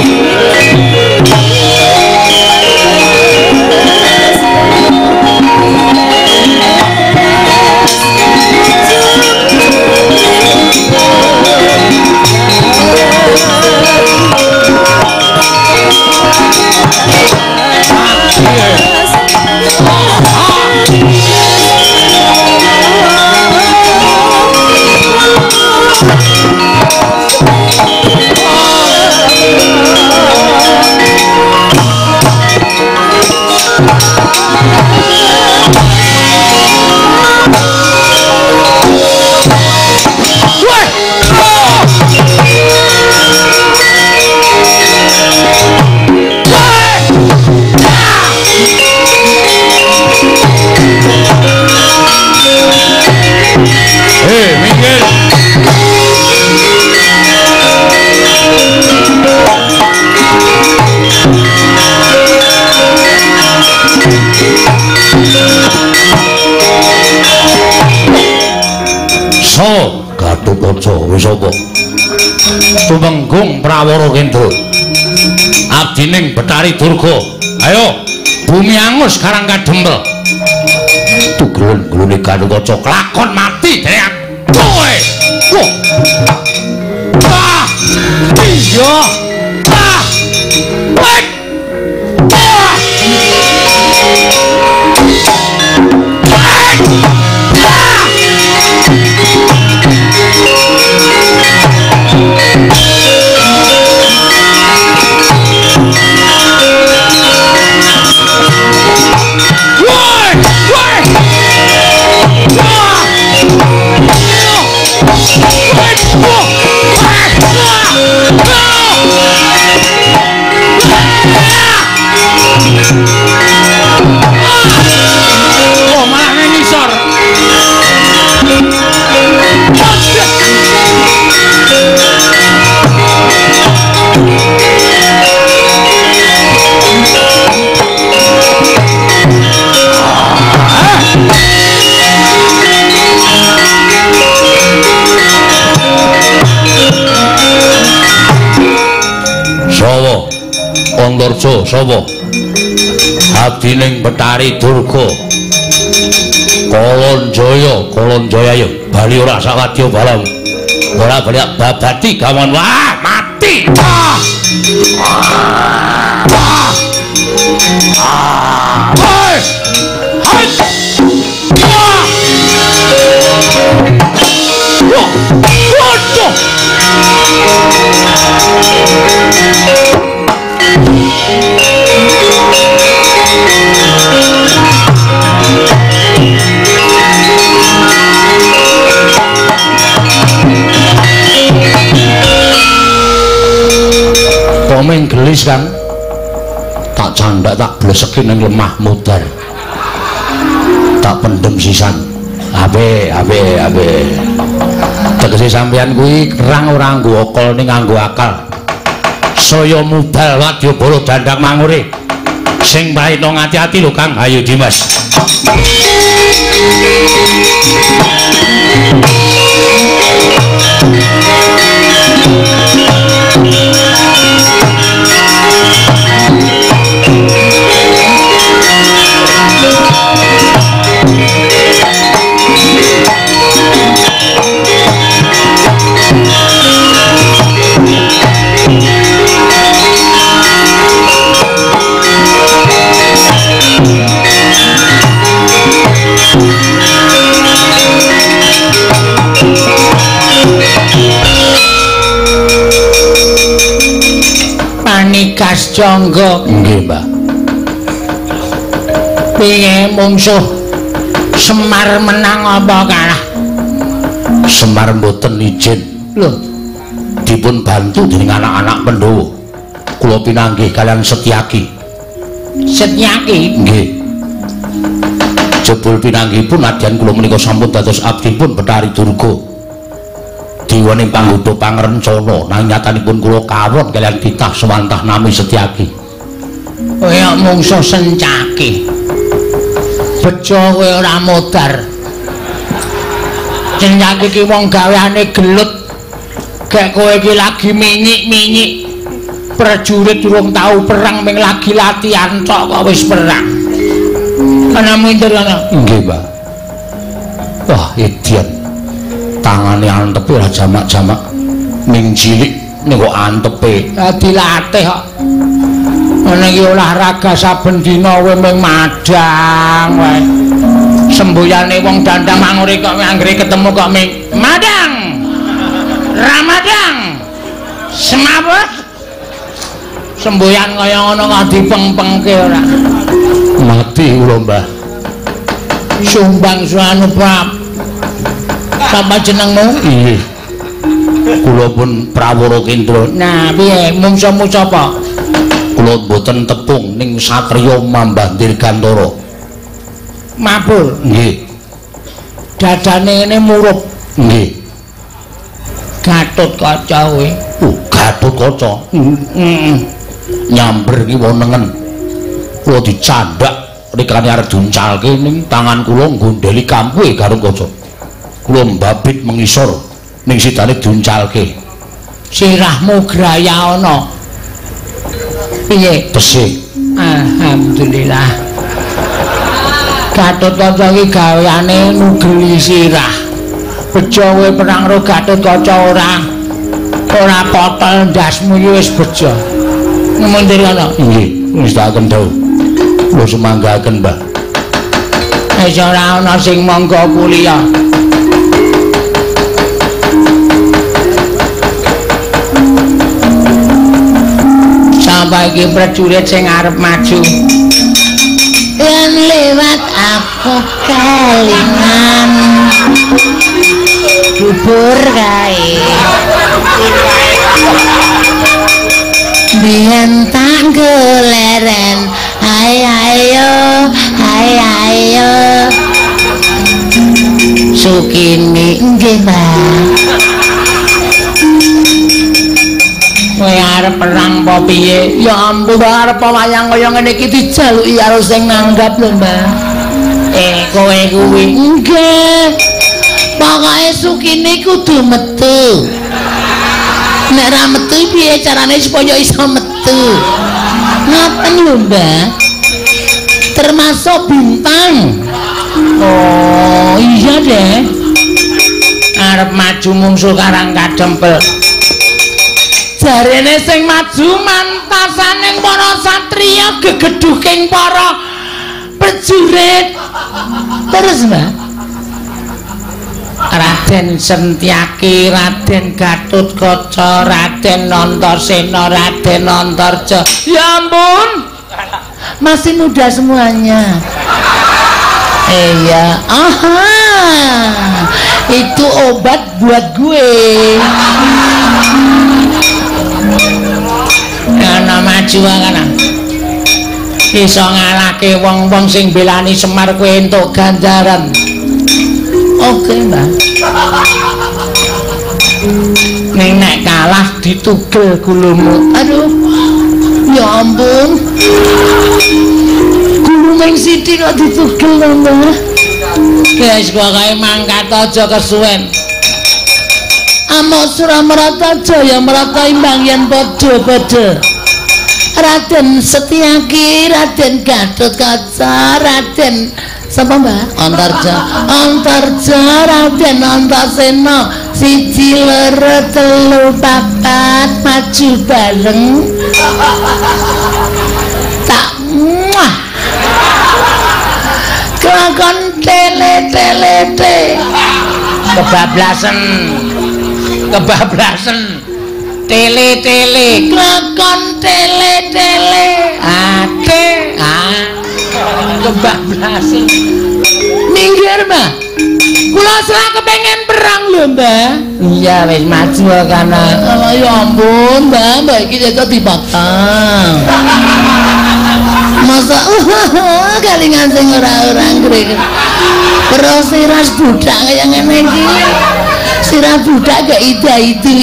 Sapa Tumenggung Prawara Kendra abdining Betari Durga ayo bumi angus karang kadempel tugelun-gelune Garukaca kelakon mati derek kowe iya Antarja sapa abdining Betari Durga Kolonjaya yo bali ora sawadya balang ora bali babati gawan wah mati Komeng gelis kan tak candak tak bleseki ning lemah mudar tak pendem sisan abe tegese sampeyan kuwi kerang ora nggo okol ning nganggo akal saya mubal wadyabala dandang mangure sing baina ngati-ati lho Kang ayo Dimas Panikas Jangga nggih Mbah piye mungsuh Semar menang apa kalah Semar mboten izin lho dipun bantu dening anak-anak Pandhawa kula pinanggih kalian Setyaki nggih jebul pinanggihipun nadyan kula menika sampun dados abdipun Betari Durga diwening panggoda pangrencana nang nyatanipun kula kawon kalian titah sawantah nami Setyaki kaya mungsuh Sencaki bejo kowe ora modar Sencaki ki wong gaweane gelut gek kowe iki lagi minyik-minyik prajurit durung tau perang ming lagi latihan tok kok wis perang. Ana minter ana. Nggih, Mbah. Wah, Edian. Tangane antepe ra jamak-jamak. Ning cilik ning kok antepe dilatih kok. Ana iki olahraga saben dina kowe ming madang wae. Sembuyane wong dandang mangure kok anggere ketemu kok ming madang. Ramadang. Semabut. Semboyan kaya ngono kok dipeng-pengke ora. Mati kula, Mbah. Sumbang suanu Prap. Sapa jenengmu? Nggih. Kula pun Prawara Kendra. Nah, piye mungsa-mu sapa? Kula boten tepung ning satriya Mambah Dirgantara. Mabur. Nggih. Dadane ngene murup. Nggih. Gatotkaca kowe. Gatotkaca. Nyamber ki wonengen. Kula dicandak rikane arep duncalke ning tangan kula nggondheli kampuhe Gatotkaca. Kula mbabit mengisor ning sidane duncalke. Sirahmu graya ana. Piye? Tesih. Alhamdulillah. Gatotkaca iki gaweane nugeli sirah. Bejo kowe perang karo Gatotkaca ora potol ndasmu iki wis bejo. Mundur ana. Nggih, wis tak kendhau. Kula semanggaken, Mbah. Wis ora ana sing mangga kuliah. Sampai iki prajurit sing arep maju. Yen lewat aku kelingan bubur kae biyen tak goleren ayo Sukini nggih Mbak. Kowe arep perang apa piye? Ya ampun arep wayang kaya ngene iki dijaluki karo sing nanggap lho Mbak. Kowe kuwi nggih. Pokoke Sukini kudu metu. Nek ra metu piye carane supaya iso metu? Ngaten lho Mbak. Termasuk bintang. Oh iya deh. Arep maju mungsul karang kadempel. Jarene sing maju mantasaning para satriya gegeduking para prajurit. Terus Mbak. Raden Sentyaki, Raden Gatotkaca, Raden Antasena, Raden Antarja. Ya ampun. Masih muda semuanya. Iya. Aha. Itu obat buat gue. Ana maju kana. Iso ngalahke wong-wong sing belani Semar kowe entuk ganjaran. Oke, Mbak. Ning nek kalah ditugel gulumu. Aduh. Ya ampun. Gulu ming sithik kok ditugel lho, Mbak. Guys, gua kae mangkat aja kesuwen. Amok Suramarata Jaya merata imbang yen padha-padha. Raden Setyaki, Raden Gatotkaca, Raden sapa Mbak? Antarja, Raden Antasena, 1 2 3 4 maju bareng. Tak muah. Kelakon tele. Kebablasan. Tele kelakon tele ate kebablasan. Minggir Mbak, kula salah kepengen perang lho Mbak. Iya wis maju kana. Ya ampun Mbak iki dadi dipotong. Masa kalingan sing ora ngrek. Terus siras budak kaya ngene iki. Sirah budak gak ida itu.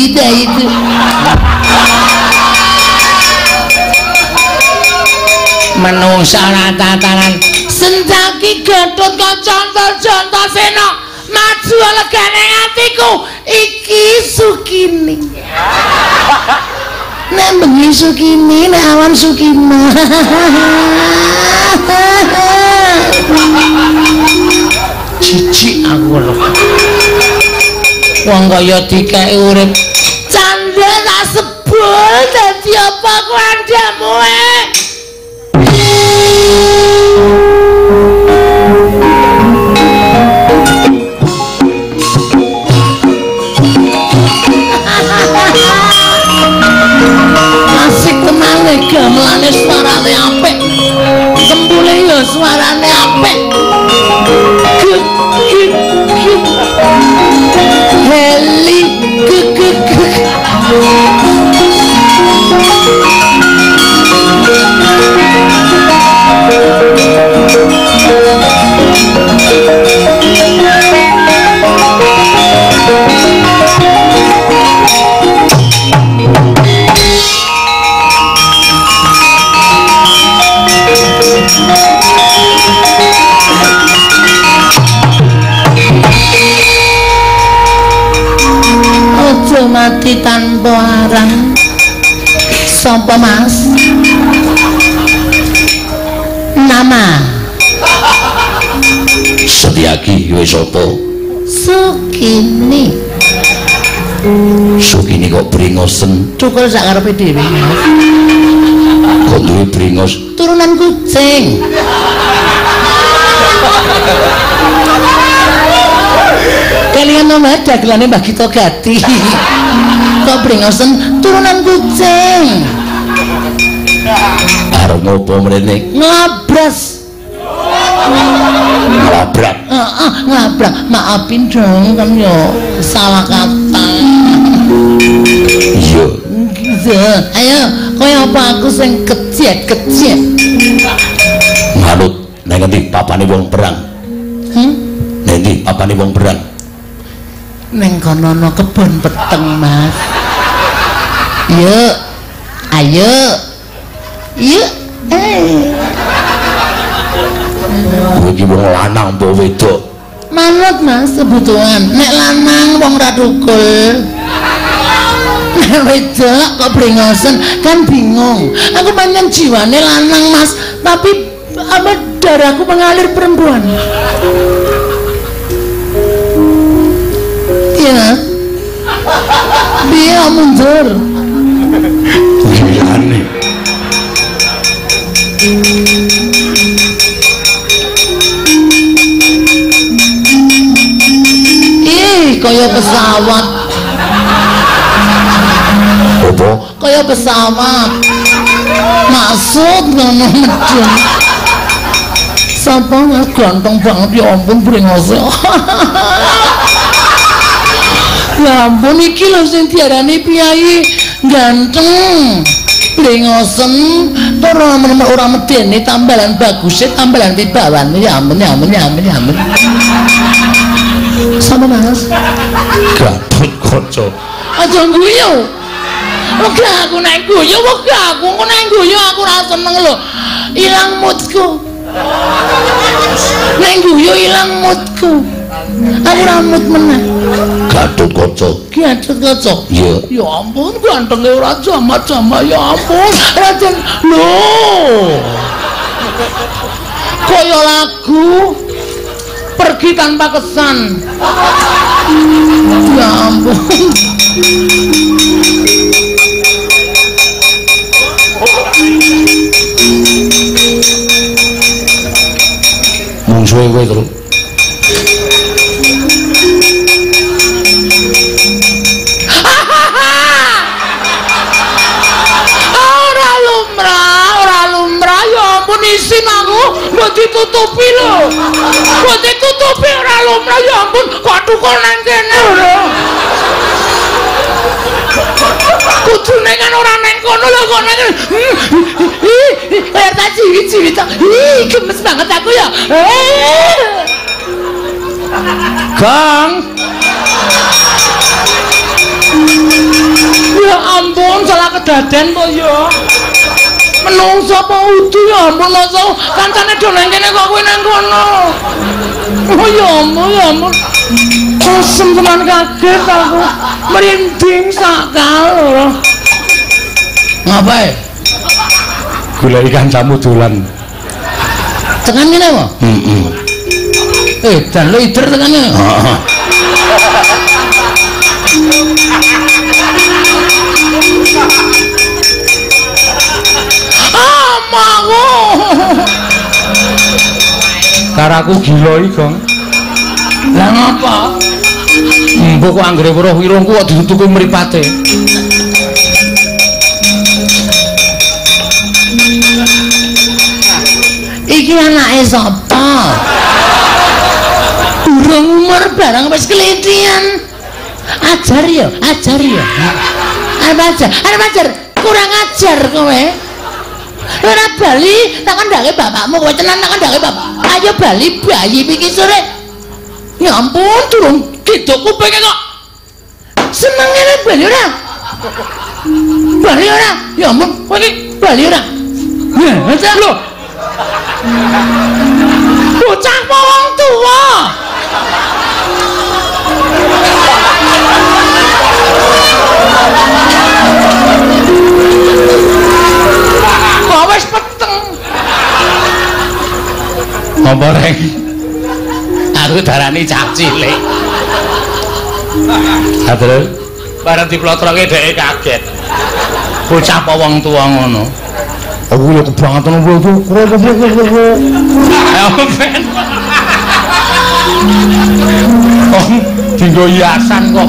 Menungsa tatanan Sentyaki Gatotkaca Antasena maju legane atiku iki Sukini. nek bengi Sukini nek awan Sukima. Jijik aku lho. Wong kaya dikeki urip candha tak sebul dadi apa kandamu asik temane gamelane suarane apik sembule ya suarane apik Heli mati tanpa arang. Sapa Mas? Nama Setyaki wis apa? Sukini. Sukini kok bringosen? Cukul sak karepe dhewe. Kok duwe bringos? Turunan kucing. Kalian nomor dagelane Mbah Gito Gati. Kok bringosen turunan kucing. Arep ngopo mrene? Ngabras. Ngelabrak. Ngabrak. Maafin dong kan yo salah kata. Iya. Ayo, kaya apa aku sing kecet. Manut nang ngendi papane wong perang? Nang ndi papane wong perang? Neng kono kebon peteng Mas. Yuk, ayo, yuk. Iki wong lanang apa wedok? Manut Mas kebutuhan. Nek lanang wong ra tukul. Nek wedok kok brengosen kan bingung. Aku pancen jiwane lanang Mas, tapi apa darahku mengalir perempuan. Ya. Dia mundur. Aneh. Kaya pesawat. Apa? Kaya pesawat. Maksud ngono medun. Sapa ganteng banget ya ampun brengose. Ya ampun iki lho sing diarani piyai ganteng. Brengosen ora medene tambalan baguse tambalan tibawan. Ya ampun. Sama Mas. Gatut kaca. Aja guyu. Oke aku nek guyu aku nek guyu aku ora seneng lho. Ilang moodku. Nek guyu ilang moodku. Aku ora mood meneh. Gatut kaca. Iya. Ya ampun gantenge ora jama-jama ya ampun. Raden lho. Kaya lagu pergi tanpa kesan. Ya ampun. Mung suwe kowe terus. Ora lumrah ya ampun isin aku mbok ditutupi lho. Mbok ditutupi ora lumrah ya ampun kok tukul nang kene lho. Kudune kan ora nang kono lho kok nang. Kaya tak ciwi-ciwi to. Gemes banget aku ya. Kang. Ya ampun salah kedaden kok ya. Menungso apa udu ya ampun masa kancane do nang kene kok kowe nang kono. Oh ya ampun. Kosem tenan kaget aku. Merinding sakal lho. Ngapae? Golek kancamu dolan. Tekan kene apa? Dan lo ider tekan kene. Heeh. Amaku. Karaku gila iki, Gong. Lah ngapa? Mbok kok anggere weruh wirungku kok ditutupi mripate. Iki anake sapa? Durung umur barang wis kelitian. Ajar ya, ajar ya. Arep ajar, kurang ajar kowe. Ora bali tak kandhake bapakmu kowe tenan tak kandhake bapak. Ayo bali bayi iki sore. Ya ampun, durung kiduk kupinge kok. Seneng ngene bali ora? Bali ora? Ya ampun, kowe iki bali ora? Ya, lho. Bocah wong tuwa. Kok wis peteng. Apa reng? Aku darani cah cilik. Terus Bareng diplotroke dheke kaget. Bocah apa wong tuwa ngono? aku ya kebangetan opo itu. Ayo ben. Oh, dinggo hiasan kok.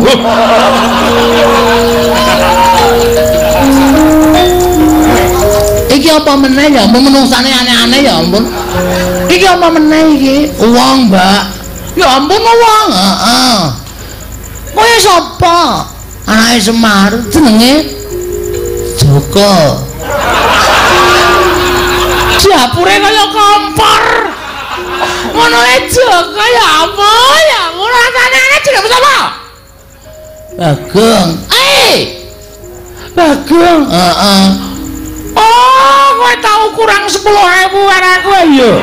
Iki apa meneh ya? Menungsane aneh-aneh ya ampun. Iki apa meneh iki? Wong, Mbak. Ya ampun wong. Heeh. Kowe sapa? Anake Semar, jenenge Joko. Dapure kaya kompor. Ngono ae Joko ya ampun, ya ampun rasane jenenge sapa? Bagong. Bagong. Heeh. Oh, kowe tau kurang 10.000 karo aku ya.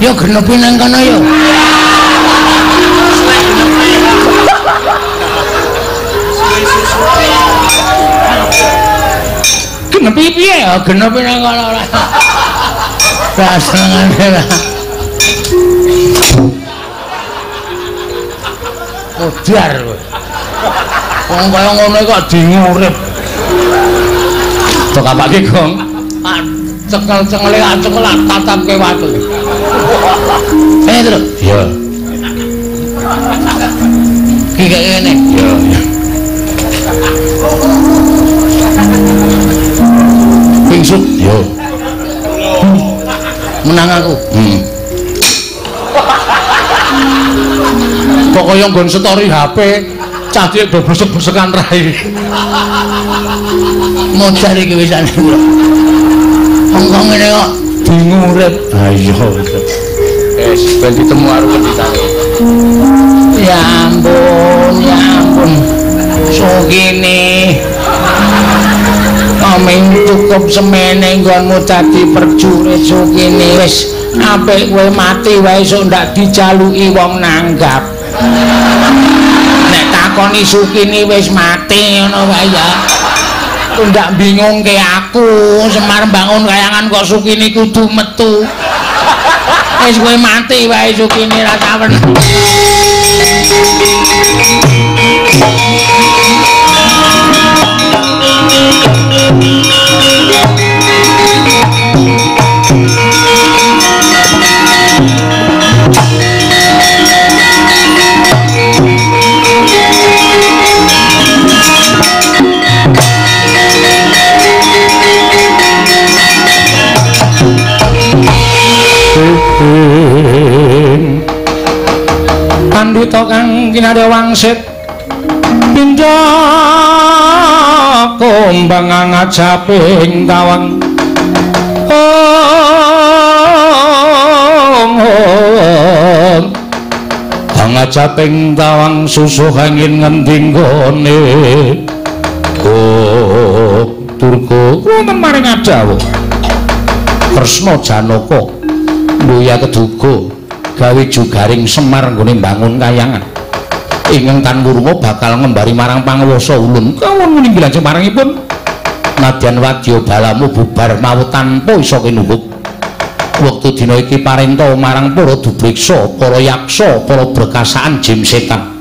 Ya genepi nang kono ya. Genepi piye ya? Genepi nang kono ora. Rasane lah. Odar kowe. Wong kaya ngono kok dingurip. Tok apake, Gong? Cekel-cekele cekel tatapke watu. Terus. Iya. Ki kaya ngene. Iya. Pingsut. Iya. Menang aku. Kok kaya nggon story HP, cah cilik do besek-besekan rai. Modar iki wisane. Wong ngene kok Dingurip. Ha iya. wis ben ditemu karo kenditane. Ya ampun, ya ampun. Sugine. Aming cukup semene nggonmu dadi prajurit Sugine wis apik kowe mati wae sok ndak dijaluki wong nanggap. Nek takoni Sugine wis mati ngono wae ya. Ndak bingungke aku Semar bangun kayangan kok Sugine kudu metu. Wis kowe mati wae Sugine ra sawen. Pandhita kang kinarya wangsit pindha kumbang ngajaping tawang ngajaping tawang susuh angin ngendi nggone Durga wonten maring adawuh Kresna Janaka mbuya keduga gawe jugaring Semar nggone mbangun kayangan ingkang tan wurma bakal ngembari marang panguwasa ulun kawon meninggi lajeng marangipun nadyan wadya balamu bubar mawut tanpa isa kinungkuk wektu dina iki parenta marang para dubriksa para yaksa para berkasaan jim setan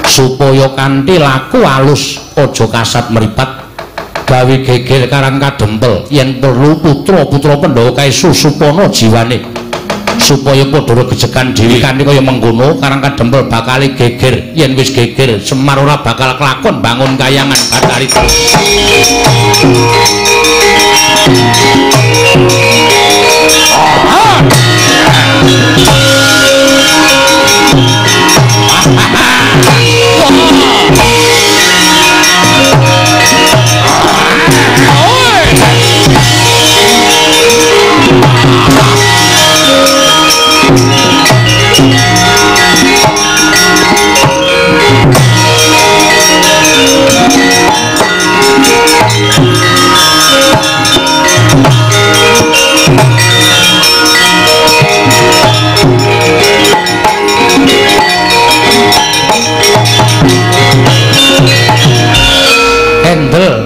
supaya kanthi laku alus aja kasat mripat gawe geger karang kadempel yen perlu putra-putra Pandhawa kae susupana jiwane supaya padha gejekan dhewe kanthi kaya mengkono karang kadempel bakal geger yen wis geger Semar ora bakal kelakon bangun kayangan Bathari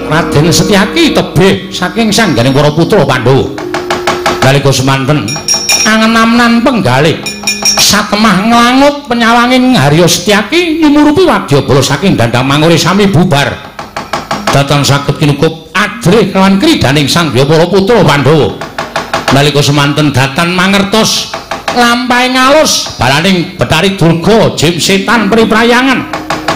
Raden Setyaki tebih saking sangganing para putra Pandhawa. Nalika semanten angen-amenan penggalih satemah nglangut penyawanging Harya Setyaki nyumurupi wadyabala saking Dandang Mangure sami bubar. Datan saged kinungkup adrih kelawan kridaning sangya para putra Pandhawa. Nalika semanten datan mangertos lampahing alus balaning Bathari Durga jim setan priprayangan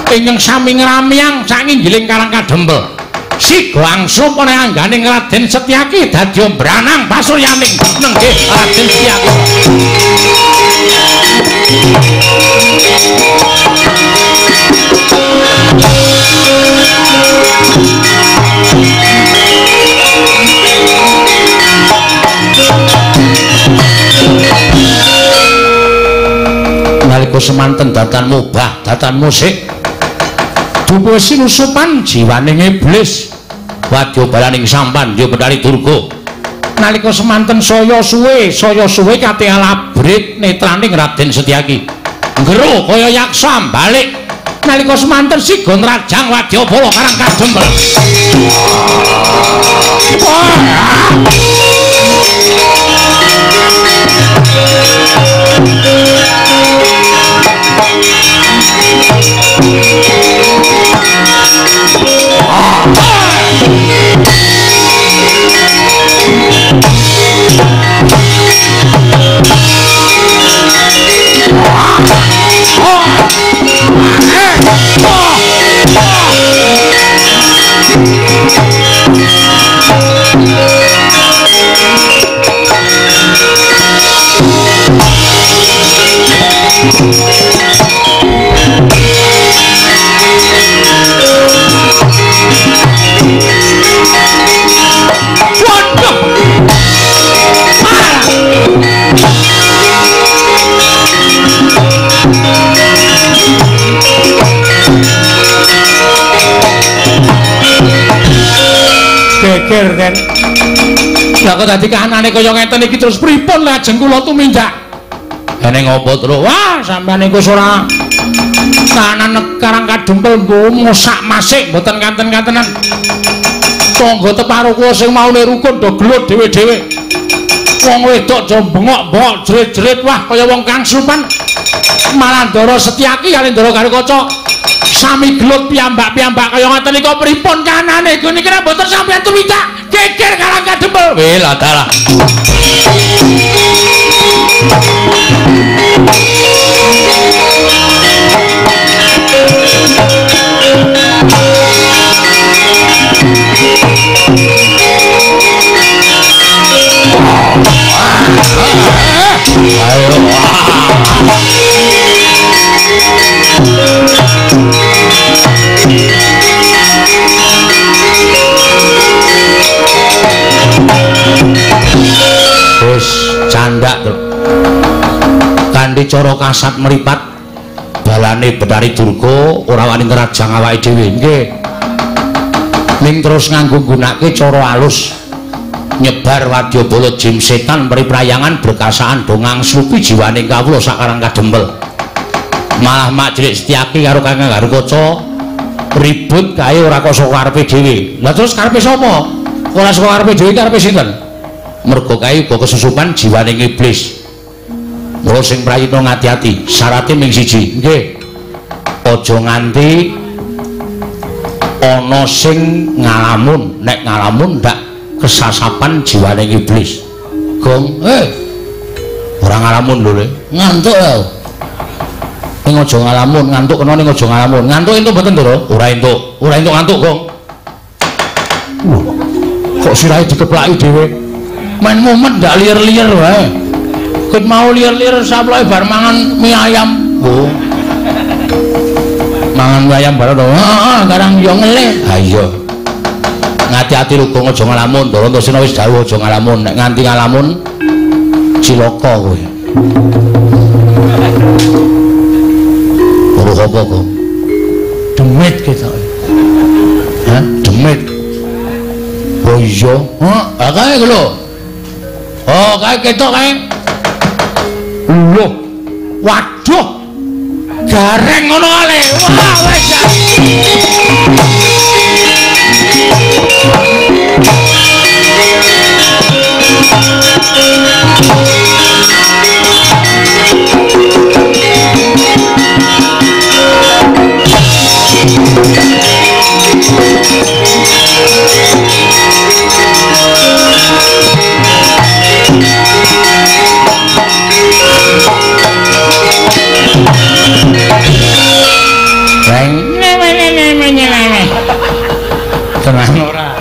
ingkang sami ngramyang sakinggiling karang kadempel. Siga angsum ana angganing Raden Setyaki dadi branang pasuryaning nenggih Raden Setyaki nalika semanten datan mubah datan musik duwe sinusupan jiwaning iblis wadya balaning sampan ya Bathari Durga nalika semanten saya suwe kate alabrit netraning Raden Setyaki ngero kaya yaksa balik nalika semanten siga nrajang wadyabala karang kadempel geger kan lha kok dadi kahanane kaya ngeten iki terus pripun lajeng kula tumindak ene ngopo terus wah sampeyan iku ora kahanan karang kadempel mosak masik mboten kanten-kantenan tangga teparo kula sing maune rukun do gelut dhewe-dhewe wong wedok do bengok-bengok jerit-jerit wah kaya wong kang supan malah Ndara Setyaki kali Ndara Garikaca sami gelut piyambak-piyambak kaya ngoten niku pripun kanane iku niki mboten sampeyan tumindak geger karang kadempel weh lha dalah wis candak to kanthi cara kasat mripat balane Bathari Durga ora wani ngrajang awake dhewe nggih ning terus nganggo gunake cara alus nyebar wadyabala jim setan priprayangan berkasaan do ngangslupi jiwaning kawula sakarang kadempel Malah Mak Cilik Setyaki karo Kakang Garukaca ribut kae ora kok saka karepe dhewe. Lah terus karepe sapa? Ora saka karepe dhewe karepe sinten? Mergo kae uga kesusupan jiwane iblis. Mula sing prayitna ngati-ati, syaraté ming siji. Nggih. Aja nganti ana sing ngalamun, nek ngalamun ndak kesasapan jiwane iblis. Gong, ora ngalamun lho, Le. Ngantuk ya. Ning aja ngalamun, ngantuk kena ning aja ngalamun. Ngantuk entuk mboten, Ndoro? Ora entuk. Ora entuk ngantuk, Gong. Kok sirahe dikeplaki dhewe? Main mumet ndak liar-liar wae. Ket mau liar-liar saploke bar mangan mie ayam. Oh. Mangan mie ayam bareng to. Heeh, karang yo ngelih. Ha iya. Ngati-ati lu Gong aja ngalamun. Ndoro Antasena wis dawuh aja ngalamun. Nek nganti ngalamun cilaka kowe. Ora apa kok. Demit ketok. Hah? Demit. Oh iya. Heeh, kae lho. Oh, kae ketok kae. Lho. Waduh. Gareng ngono ale. Wah, wis. Tenang ora.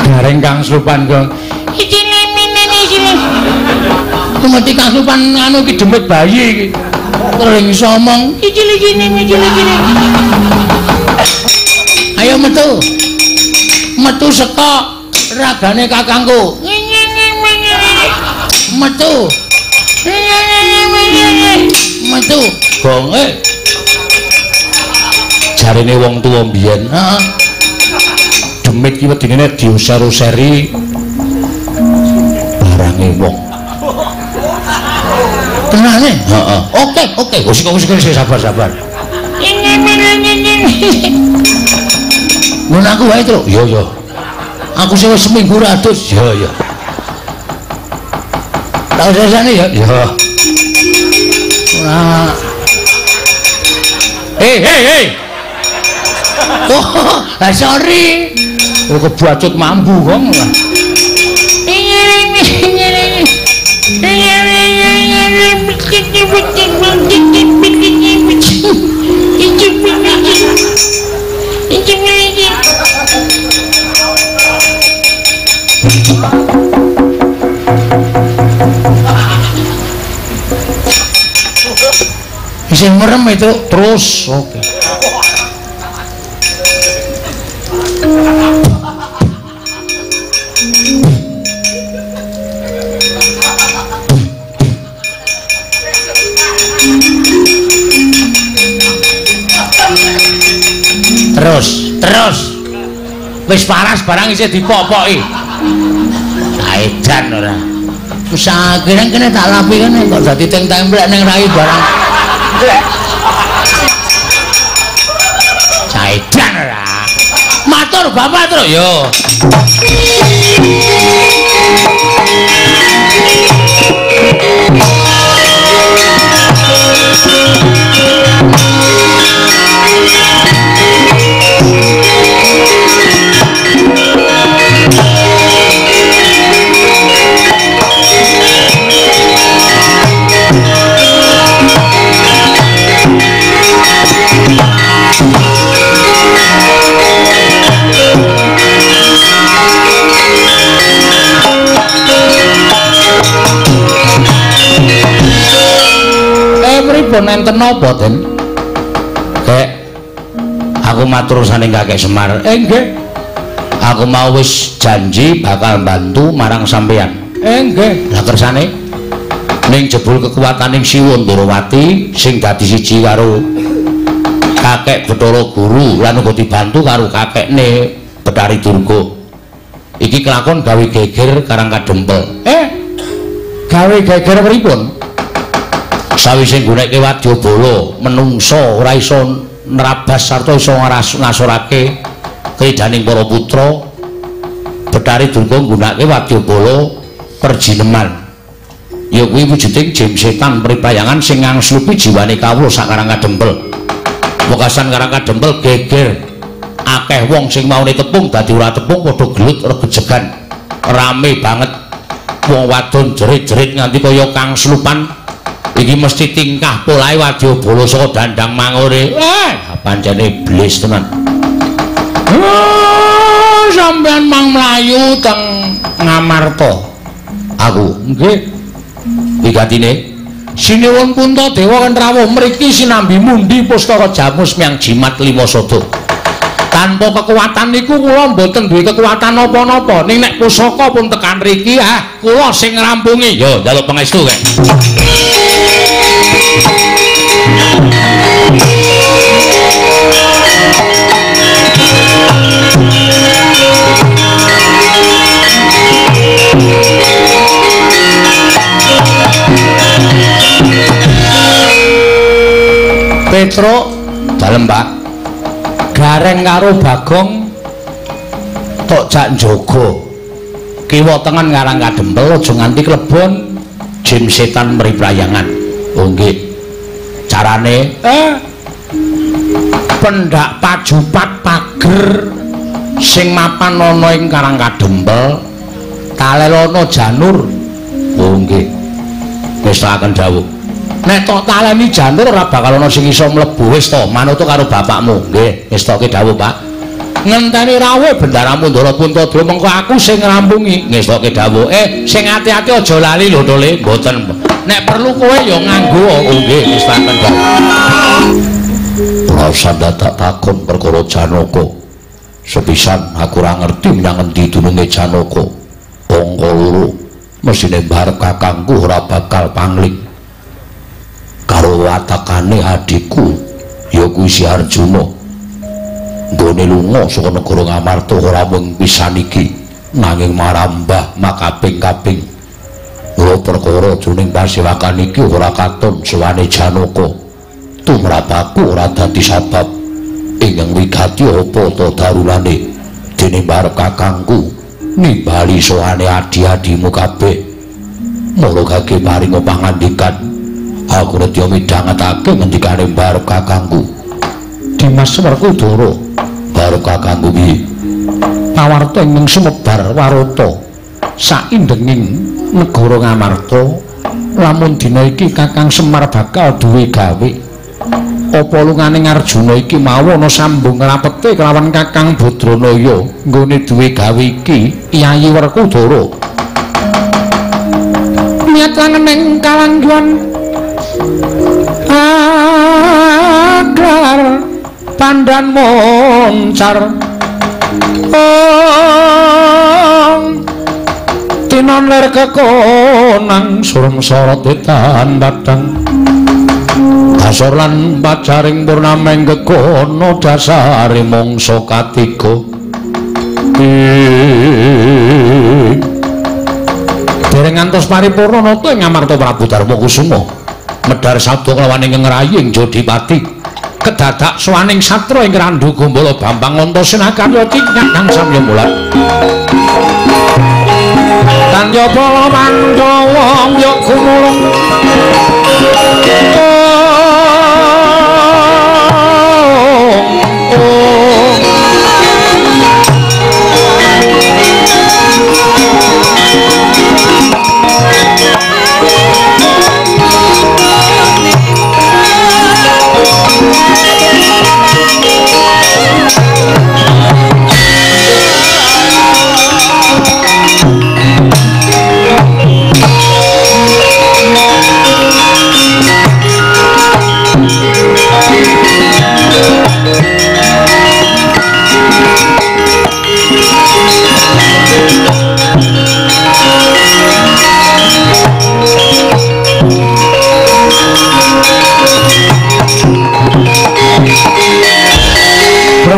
Gareng Kang Slupan Gong. Iki nemene iki. Kumati Kang Slupan anu iki demit bayi iki. Kering somong. Iki iki. Ayo metu. Metu saka ragane kakangku. Metu. Metu. Gong jarine wong tuwa mbiyen. Heeh. Demit ki wedine diusir-useri barange wong. Tenane? Heeh. Oke. Wis sabar. Mun aku wae, Tru. Iya. Aku sing wis seminggu ratus. Iya. Tak usah ya. Iya. Ora. Hei. Oh, sorry. Oh, kebacut mambu wong lah. Bisa merem itu terus. Oke. Terus wis paras barang isih dipopoki. Edan ora. Wis akhire kene tak lapi kene kok dadi templek ning rai barang. Edan ora. Matur Bapak terus yo. Pripun enten napa, Den? Kek aku matur saning Kakek Semar. Nggih. Aku mau wis janji bakal bantu marang sampeyan. Nggih. Lah kersane ning jebul kekuwataning Siwa Ndrawati sing dadi siji karo Kakek Bathara Guru lan uga dibantu karo kakekne Bathari Durga. Iki kelakon gawe geger Karang Kadempel. Gawe geger pripun? Sawise nggunakake wadyabala menungsa ora iso nerabas sarta iso ngasorake kaidaning para putra. Bathari Durga nggunakake wadyabala perjineman. Ya kuwi wujuding jim setan pribayangan sing ngangslupi jiwane kawula sakarang kadempel. Wekasan karang kadempel geger. Akeh wong sing maune tepung dadi ora tepung padha gelut regejegan. Rame banget. Wong wadon jerit-jerit nganti kaya kang slupan. Iki mesti tingkah polahe wadyabala saka dandang mangure. Pancene iblis tenan. Sampeyan mang mlayu teng Ngamarta. Aku nggih. Wigatine Sinuwun Puntadewa kan rawuh mriki sinambi mundi pustaka jamus miang jimat lima sada. Tanpa kekuatan niku kula mboten duwe kekuatan napa-napa. Ning nek pusaka pun tekan mriki, kula sing ngrampungi. Yo njaluk pangestu kek. Petro dalem Pak gareng karo Bagong tok jak njaga kiwa tengen ngarang kadempel aja nganti klebon jin setan mriprayangan. Oh nggih carane pendak pajupat pager sing mapan ana ing karang kadempel talelana janur. Oh nggih wis akan dawuh. Nek tok taleni janur ora bakal ana sing iso mlebu wis to manut karo bapakmu. Nggih, wis tok ki dawuh, Pak. Ngenteni rawuh Bendara Mundara Puntadewa mengko aku sing ngrampungi. Nggih, tok ki dawuh. Sing ati-ati aja lali lho, Tole. Mboten. Nek perlu kowe ya nganggo. Oh nggih, wis tak kendhal. Rasa tak takon perkara Janaka. Sepisan aku ora ngerti menyang endi dununge Janaka. Angka loro mesine barep kakangku ora bakal pangling. Karo watakane adikku ya kuwi si Arjuna nggone lunga saka negara Ngamarta ora mung pisan iki nanging marambah makaping-kaping. Ora perkara jroning pasewakan iki ora katon suwane Janaka tumrap aku ora dadi sabab ingkang wigati apa ta darulane dene barep kakangku nimbali sowane adi-adimu kabeh. Mula kake paring pangandikan aku nedya midhangetake ngendikane barep kakangku. Dimas Werkudara, barep kakangku piye? Pawarta ing sumebar warata saindenging negara Ngamarta. Lamun dina iki Kakang Semar bakal duwe gawe. Apa lungane Arjuna iki mau ana sambung rapete kelawan Kakang Badranaya nggone duwe gawe iki Yayi Werkudara. Niat langeneng kalangguan agar pandan moncar tinon ler kekonang sureng sorot etan batang kasor lan pacaring purnameng kekono dasare mongso katiga dereng ngantos paripurna nata ing Ngamarta Prabu Darmakusuma medhar sabda kelawan ingkang rayi ing Jodipati kedadak swaning satra ing Randu Gombala Bambang Antasena karya Kinyang Samya Mulat Tanjaba Pandhawa ya kumulung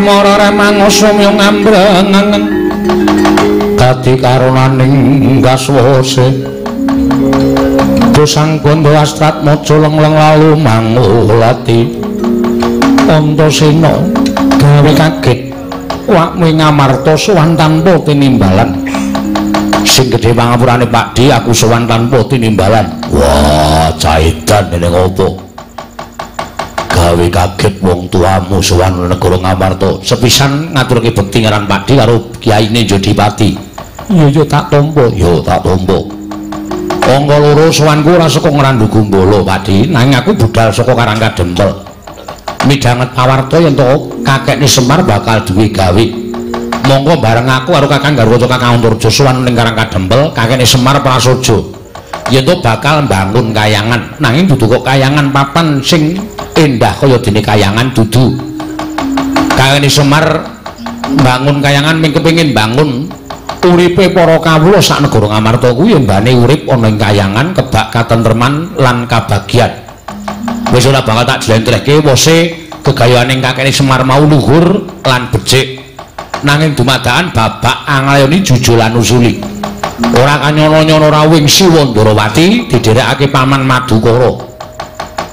Mara mangosumya ngambrengen dadi karonaning gaswase Sang Bondo Astrat Mojo lengleng lalu mangulati Antasena gawe kaget wakmu Ngamarta sowan tanpa tinimbalan. Sing gedhe pangapurane Pakdi aku sowan tanpa tinimbalan. Wah, caidan ning opo? Gawe kaget wong tuamu sowan negara Ngamarta. Sepisan ngaturke bekti ngaran Pakdi karo Kyaine Jodipati. Iya tak tampa, ya tak tampa. Angka loro sowanku ora saka Ngrandu Gumbala, Pakdi, nanging aku budal saka Karangkadempel. Midhanget pawarta yen to kakekne Semar bakal duwe gawe. Monggo bareng aku karo Kakang Garwaca Kakang Antarja sowan ning Karangkadempel, kakekne Semar prasaja. Yen to bakal mbangun kayangan, nanging dudu kok kayangan papan sing endah kaya dene kayangan dudu. Kakekne Semar mbangun kayangan ming kepengin bangun uripe para kawula sak negara Ngamarta kuwi mbane urip ana ing kayangan kebak katentreman lan kabagyan. Wis ora bakal tak jlentrehke wose gegayaning kakekne Semar mau luhur lan becik. Nanging dumadakan babak anglayoni jujulan usuli. Ora kanyono-nyono rawing Siwa Ndarawati didherekake Paman Madukara.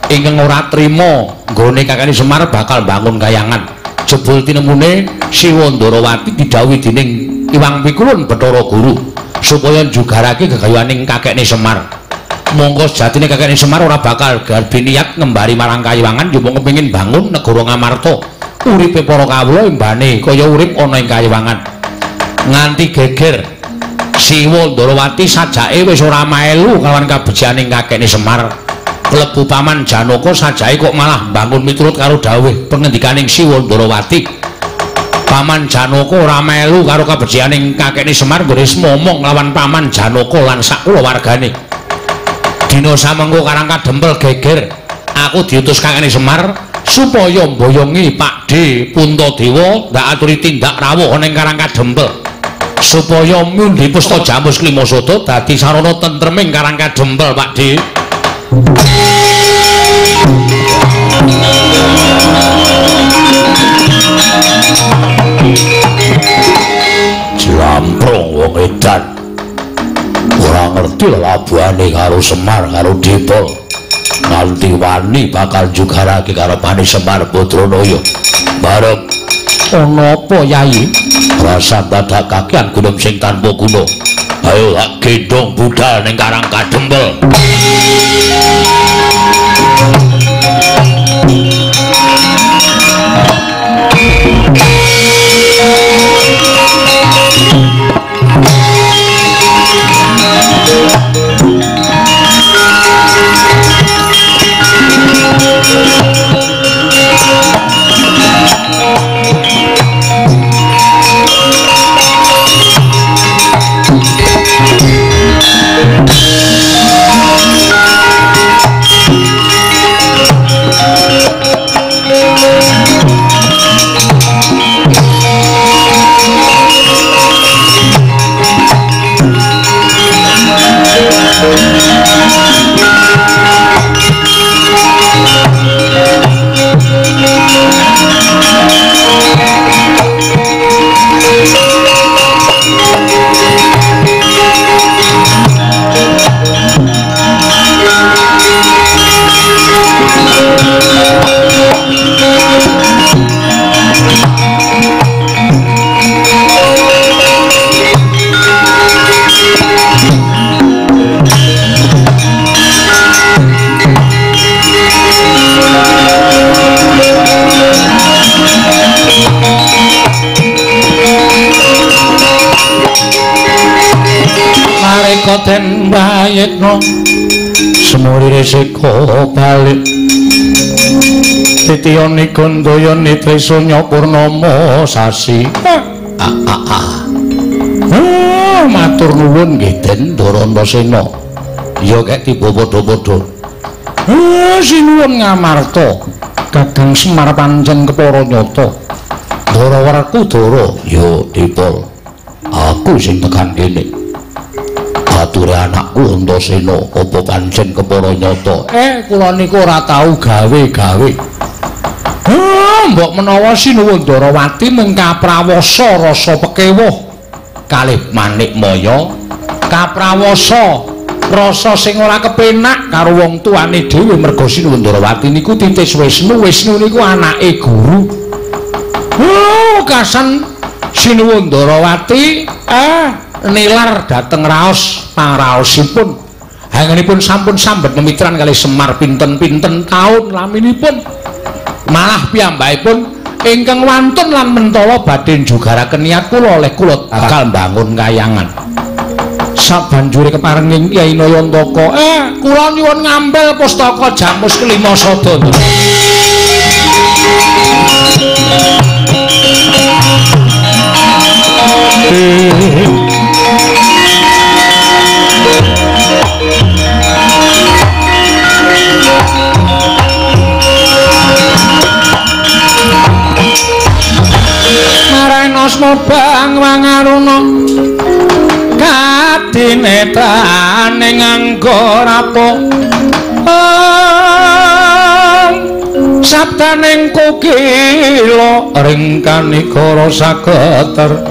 Ingkang ora trima nggone kakekne Semar bakal bangun kayangan. Jebul tinemune Siwa Ndarawati didhawuhi dening Iwang Pikulun Bathara Guru supaya njugarake gegayaning kakekne Semar. Monggo sejatine kakekne Semar ora bakal garbi niat ngembari marang Kayiwangan yo mung kepengin bangun negara Ngamarta. Uripe para kawula mbane kaya urip ana ing Kayiwangan. Nganti geger Siwa Ndarawati sajake wis ora melu kalawan kabejaning kakekne Semar. Klebu Paman Janaka sajake kok malah bangun miturut karo dawuh pengendikaning Siwa Ndarawati. Paman Janaka ora melu karo kabejaning kakekne Semar nggone momong lawan Paman Janaka lan sak kulawargane. Dina samengko Karangkadempel geger aku diutus kakekne Semar supaya mboyongi Pakde Puntadewa ndak aturi tindak rawuh ning Karangkadempel supaya mundi pusta Jamus Klimasada dadi sarana tentreming Karangkadempel, Pakde. Jlamprong wong edan ora ngerti labuhane karo Semar karo Dipol nganti wani bakal jugarake karo Pani Semar Badranaya. Barep ana apa Yai? Rasa dadak kakean gunung sing tanpa guna. Ayo tak gendong budal ning Karangkadempel. Den bayekno semurire seka balik titiyane gandayane tresanya purnama sasi. Matur nuwun nggih Den Darantasena. Ya kek tiba padha-padha. Sinuwun Ngamarta Kakang Semar pancen kepara nyata. Darawarku Dara ya Dipol. Aku sing tekan kene. Ature anakku Antasena apa pancen kepara nyata. Kula niku ora tau gawe-gawe. Mbok menawa Sinuwun Ndarawati mung kaprawasa rasa pekewuh kalih Manikmaya, kaprawasa rasa sing ora kepenak karo wong tuane dhewe merga Sinuwandrawati niku titis Wisnu niku anake guru. Kasan Sinuwandrawati nilar dhateng raos pangraosipun. Hangenipun sampun sambet memitran kalih Semar pinten-pinten taun laminipun. Malah piyambakipun ingkang wantun lan mentala badhe njugaraken niat kula oleh kula bakal mbangun kayangan. Sabanjure keparenging Kyai Nayantaka kula nyuwun ngambil pustaka Jamus Kelima Sadana. Marainosmo bang wangaruna kadinetrane nganggo rapo sabdaning kukila ringkanikara sageter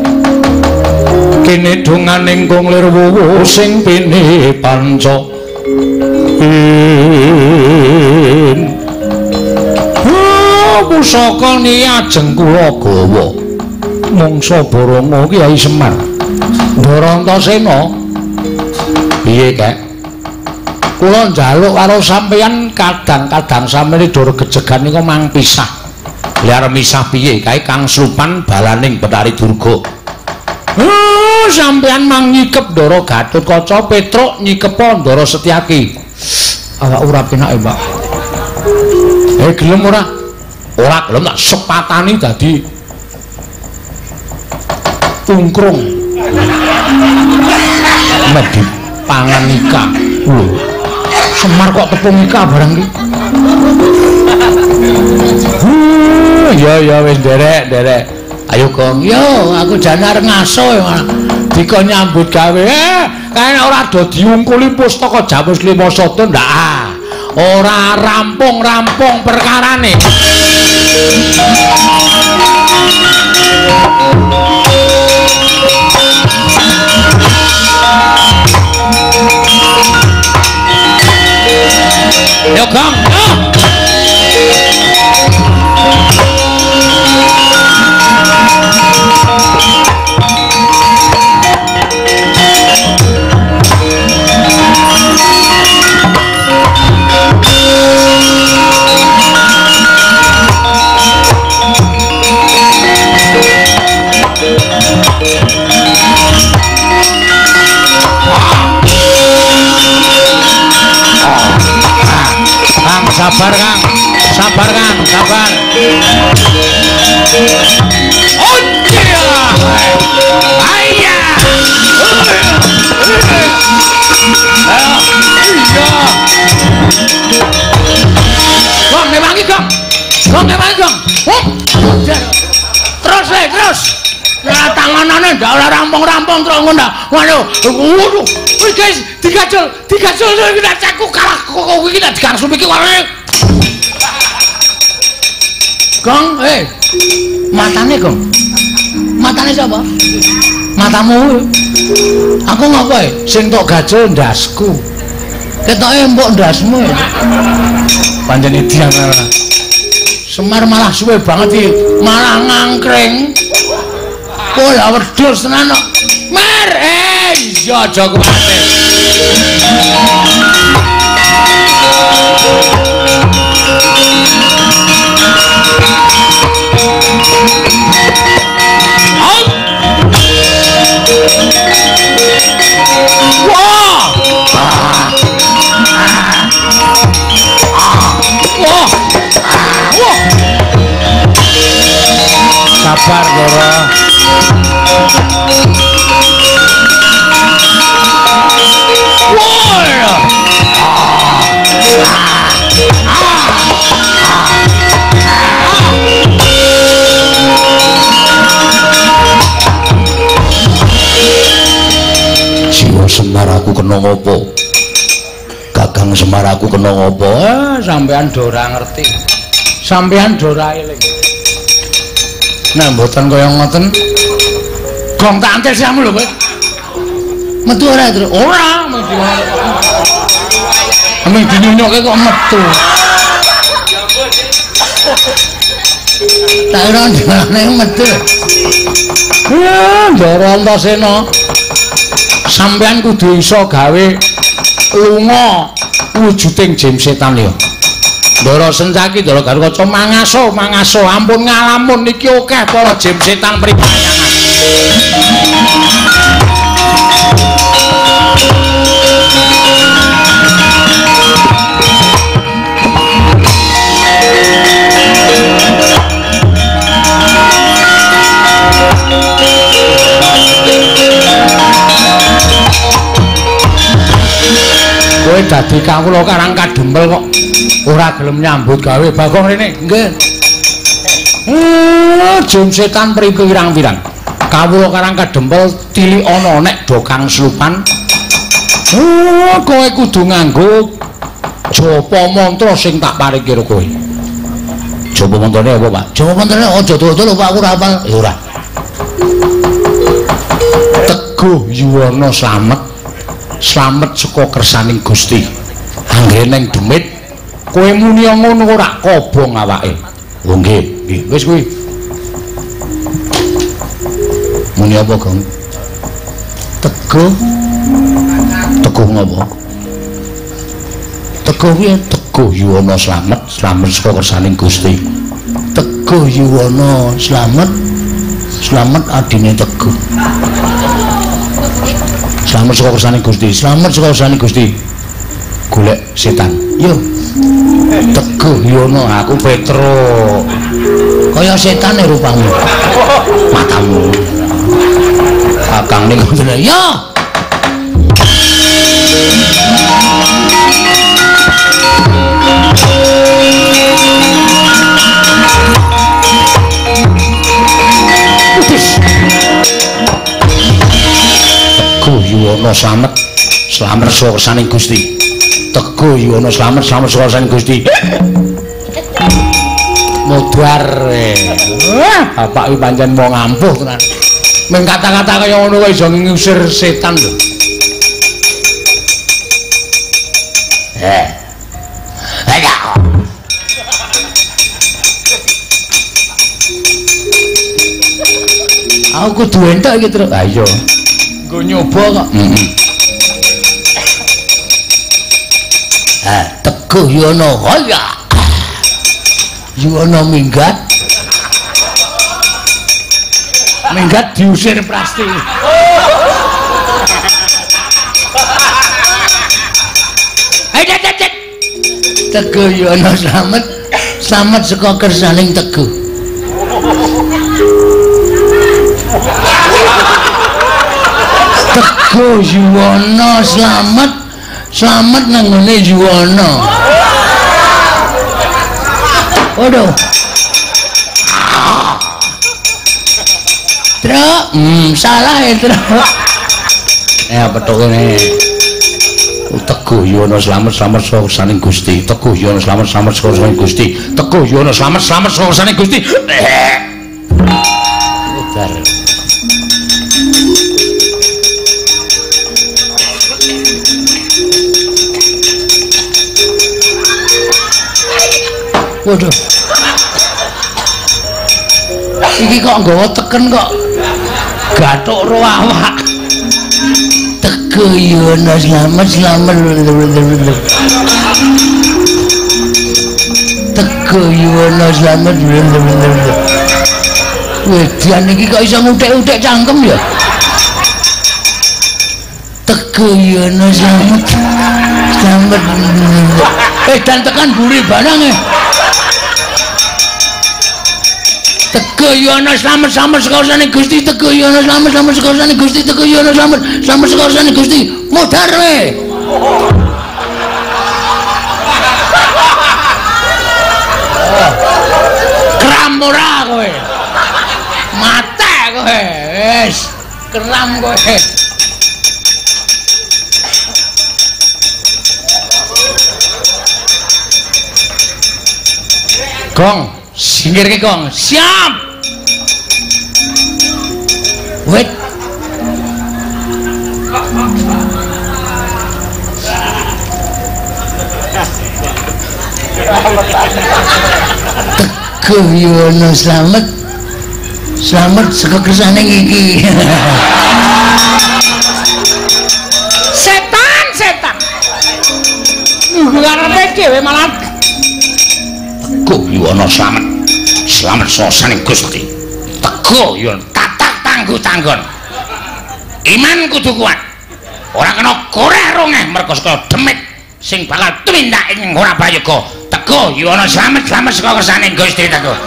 kene dunganing kunglir wuwu sing pini panca pusaka ni ajeng kula gawa mangsa Barama Kyai Semar Darantasena. Piye kek kula njaluk karo sampeyan kadang-kadang sampeyan dur gejegan niku mang pisah. Lah arep misah piye kae Kang Slupan balaning Betari Durga. Sampeyan mang nyikep Ndara Gatotkaca Petruk nyikep Ndara Setyaki. Awak ora penake, Mbak. Gelem ora? Ora gelem tak sepatani dadi tungkrung. Medhi pangan ika. Lho. Semar kok tepung ika barang iki. Ya wis derek. Ayo Gong, yo aku jan arep ngaso dikon nyambut gawe. Kae ora do diungkuli pustaka Jamus Kelima Sadana ndak. Ora rampung perkarane. Yo Gong, yo. Sabar Kang, sabar. Oh iya, iya. Gong, memangi Gong. Terus. Ya tanganane ndak ora rampung-rampung terus ngono. Waduh, wis guys, digajul iki caku kalah kok iki tak digarsu iki wae. Gong, matane Gong. Matane sapa? Matamu. Aku ngopo sing tok gajul ndasku. Ketoke mbok ndasmu. Pancen idian ora. Semar malah suwe banget iki, malah ngangkring. Pola wedhus tenan kok. Mar, iya aja kuwate. Sabar, Dora. Jiwa Semar aku kena ngopo? Kakang Semar aku kena ngopo? Sampean Dora ngerti. Sampean Dora eling. Nah, mboten kaya ngoten. Gong tak antel siamu lho kowe. Metu ora, Tru? Ora, mesti ngono. Ameng dinyonyoke kok metu. Tak ora ndane metu. Ya, Ndara Antasena. Sampeyan kudu iso gawe lunga wujuding jim setan liya. Ndara Sencaki, Ndara Garukaca mangaso, ampun ngalamun niki akeh para jim setan pripayangan. Kowe dadi kawula Karang Kadempel kok ora gelem nyambut gawe Bagong rene. Nggih. Jim setan pirang-pirang. Kawula Karang Kadempel tilik ana nek dokang slupan. Kowe kudu nganggo japa mantra sing tak paringi karo kowe. Japa mantrane apa, Pak? Japa mantrane aja dodol Pak, aku ora hafal. Ya ora. Teguh yuwana slamet saka kersaning Gusti. Anggeneng demit kowe muni ngono ora kobong awake. Oh nggih, nggih. Wis kuwi. Muni apa, Gong? Teguh ngopo? Teguh piye? Teguh yuwana slamet saka kersaning Gusti. Teguh yuwana slamet adine Teguh. Slamet saka kersaning Gusti. Golek setan. Yo. Teguh yono aku Petro. Kaya setane rupamu. Matamu. Akang ning ngono. Yo. Teguh yuwana slamet saka kersaning Gusti. Teguh yuwana slamet saka kersaning Gusti. Mudhar. Bapak iki pancen wong ampuh tenan. Ming kata-kata kaya ngono wae iso ngusir setan lho. Aku kudu entek iki, Tru. Ha iya. Nggo nyoba kok. Teguh yuwana kaya. Yuwana minggat diusir pasti. Teguh yuwana slamet saka kersaning Teguh. Teguh yuwana slamet nang ngene yuwana. Waduh. Truk, salah ya Truk. Petuk kene. Teguh yuwana slamet saka kersaning Gusti. Teguh yuwana slamet saka kersaning Gusti. Teguh yuwana slamet saka kersaning Gusti. Utar. Waduh. Iki kok nggawa teken kok gathuk ro awak. Teguh yuwana slamet. Teguh yuwana slamet. Wedian iki kok iso nguthik-uthik cangkem ya. Teguh yuwana slamet. Dan tekan buri barang Teguh yuwana slamet saka kersaning Gusti. Teguh yuwana slamet saka kersaning Gusti. Teguh yuwana slamet saka kersaning Gusti. Mudhar we. Kram ora kowe. Mate kowe. Wis, kram kowe. Gong, singkirke Gong. Siap. Wait. Teguh Yono Slamet saka kersane iki. Setan. Ngarepe dhewe malah Teguh Yono Slamet sosaning Gusti. Teguh Yono tatak tangguh-tanggon. Iman kudu kuat. Ora kena koreh rongeh mergo saka demit sing bakal tumindak ing ora prayoga. Teguh Yono Slamet saka kersane Gusti Teguh.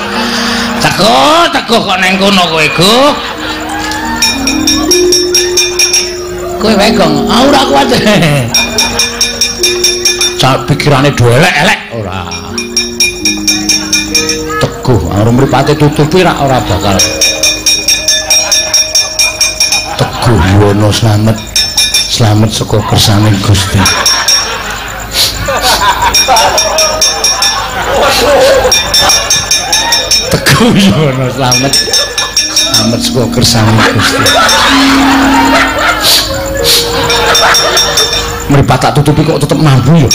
Teguh kok neng kono kowe, Guh. Kowe wae gong, ora kuat. Sak pikirane do elek-elek ora. Teguh, arep mripate tutupi ora bakal. Teguh Yono Slamet saka kersane Gusti. Teguh Yono Slamet saka kersane Gusti. Mripat tak tutupi kok tetep mampu ya.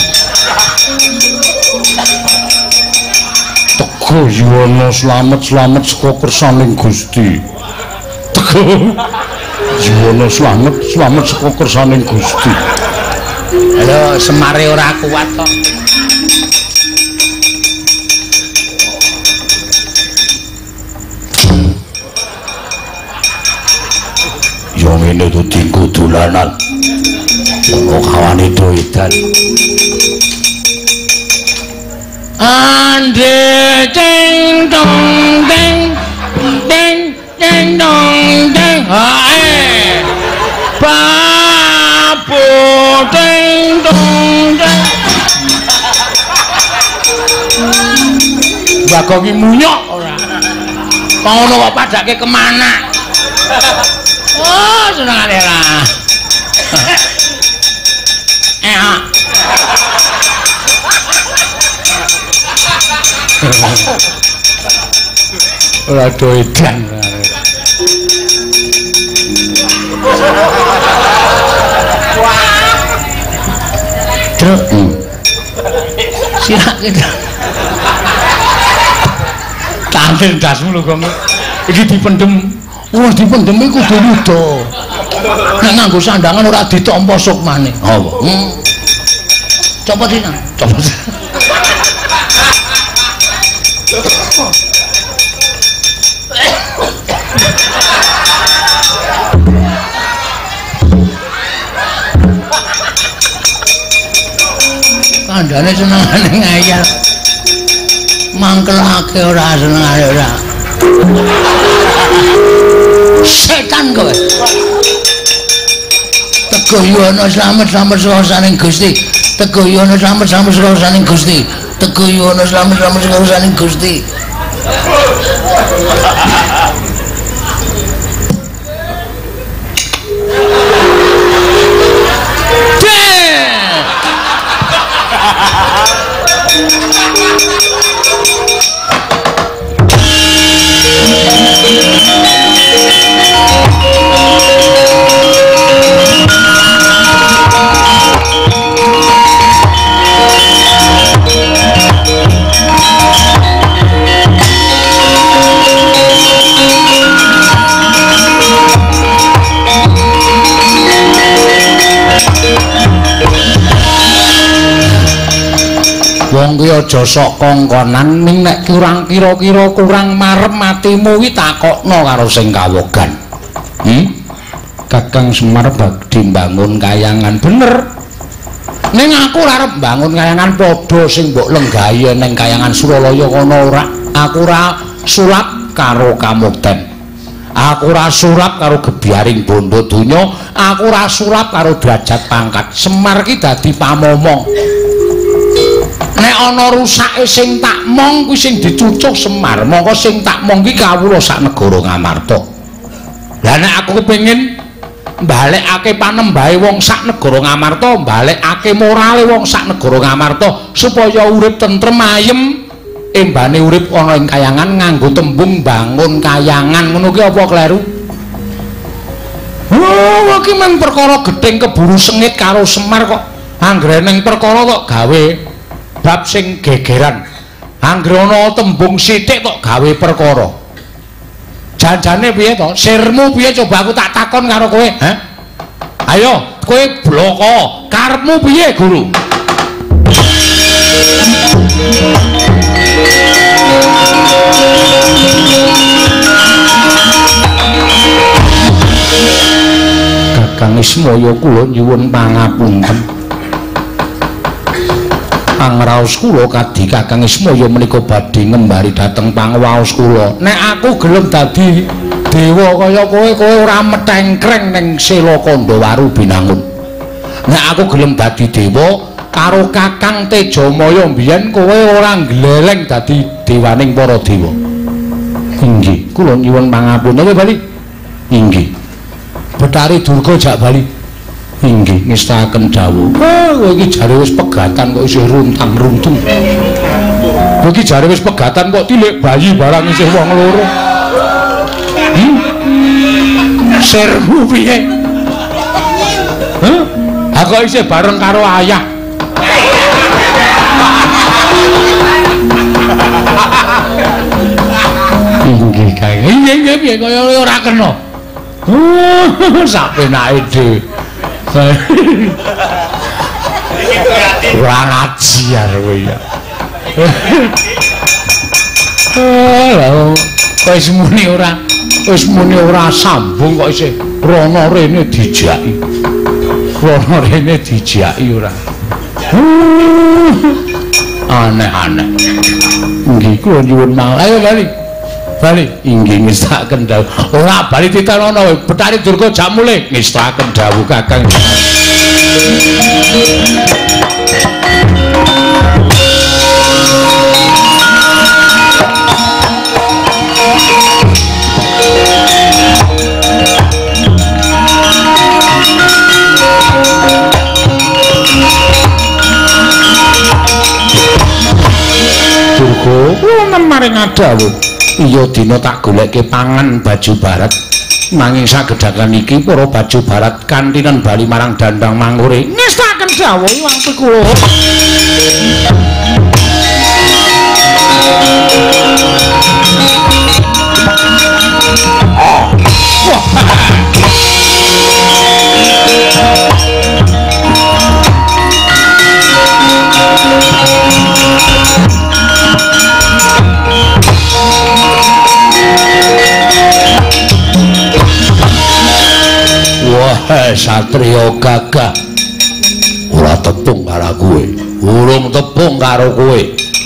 Teguh Yono Slamet saka kersane Gusti. Teguh Yono Slamet saka kersane Gusti. Halo, semare ora kuat kok. Yo ngene dadi dolanan. Ono kawane doedan. Ande ding dong ding dong ding hae. Babu ding dong ding. Bagong iki munyok ora. Ngono kok padake kemana? Oh, senengane lah. Ora doedan. Truk. Sirak kita. Tampil dasmu lho, Gong. Iki dipendem. Wah, dipendem iku kudu yuda. Nek nganggo sandangan ora ditampa sukmane. Apa? Coba dina. Coba. Kandhane senengane ngayal. Mangkelake ora senengane ora. Setan kowe. Teguh Yono Slamet saka kersane Gusti. Teguh Yono Slamet saka kersane Gusti. Teguh Yono Slamet saka kersane Gusti. Wong kuwi aja sok kongkonan ning nek kurang kira-kira kurang marep matimu kuwi takokno karo sing kawogan. Kakang Semar badhe mbangun kayangan bener. Ning aku arep mbangun kayangan padha sing mbok lenggahi ning kayangan Suralaya kono ora. Aku ora sulap karo Kamukten. Aku ora sulap karo gebyaring bondo donya. Aku ora sulap karo derajat pangkat. Semar ki dadi pamomong. Nek ana rusake sing tak mong kuwi sing dicucuk Semar, mongko sing tak mong ki kawula sak negara Ngamarta. Lah nek aku kepengin mbalekake panembahe wong sak negara Ngamarta, mbalekake morale wong sak negara Ngamarta supaya urip tentrem ayem, embane urip ana ing kayangan nganggo tembung bangun kayangan ngono ki apa kleru? Oh, iki men perkara gedeng keburu sengit karo Semar kok. Anggrene perkara kok gawe bab sing gegeran. Anggere ana tembung sithik tok gawe perkara. Janjane piye to? Sirmu piye coba aku tak takon karo kowe, ha? Ayo, kowe bloko. Karepmu piye, Guru? Kakang Ismaya kula nyuwun pangapunten. Pangraos kula kadhi Kakang Ismaya menika badhe ngembari dhateng pangwaos kula. Nek aku gelem dadi dewa kaya kowe ora metengkreng ning Sela Kandawaru Binangun. Nek aku gelem dadi dewa karo Kakang Tejamaya mbiyen kowe ora gleleng dadi dewaning para dewa. Inggih, kula nyuwun pangapunten bali. Inggih. Betari Durga jak bali. Inggih, ngestaken dawuh. Kowe iki jare wis pegatan kok isih runtang-runtung. Kowe iki jare wis pegatan kok tilik bayi barang isih wong loro. Sermu piye? Hah? Aku isih bareng karo ayah. Inggih kae. Inggih piye kaya ora kena. Sapenake dhewe. Kurang ajar kowe ya. Lha wis muni ora sambung kok isih rono rene dijaki. Rono rene dijaki ora. Aneh-aneh. Nggih kula nyuwun mawon. Ayo bali. Bali inggih ngestaken dawuh. Ora bali titanono Betari Durga jak mulih ngestaken dawuh Kakang. Durga kula maring dawuh. Iya dina tak goleke pangan baju barat nanging sagedakan iki para baju barat kantinen bali marang Dandang Mangure ngestaken dawuh wangsul kula. Wah, Satriya gagah. Ora tepung karo kowe. Urung tepung karo kowe.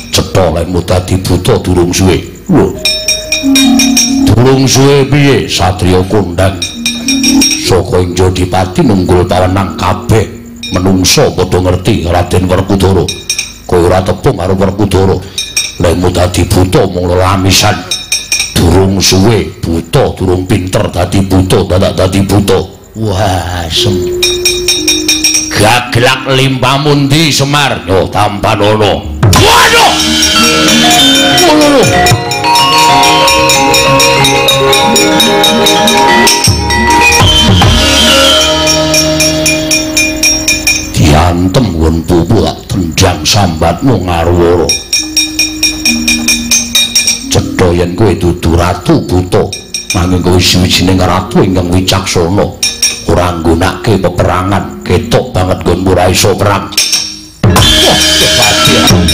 Cetha lekmu dadi buta durung suwe. Lho. Durung suwe piye, Satriya kondang. Saka ing Jodipati nunggul pawenang kabeh menungsa padha ngerti Raden Werkudara. Kowe ora tepung karo Werkudara. Lekmu dadi buta mung lamisan. Durung suwe buta, durung pinter dadi buta, dadak dadi buta. Wah, gaglak limpamundi Semar yo tampanono. Waduh. Ngono. Diantem won pupu tak tendang sambatmu ngarwara. Cetha yen kowe dudu ratu buta, nanging kowe suwijining ratu ingkang wicaksana. Ora nggunakake peperangan, ketok banget nggonmu ora iso perang. Wah, kebahagiaan.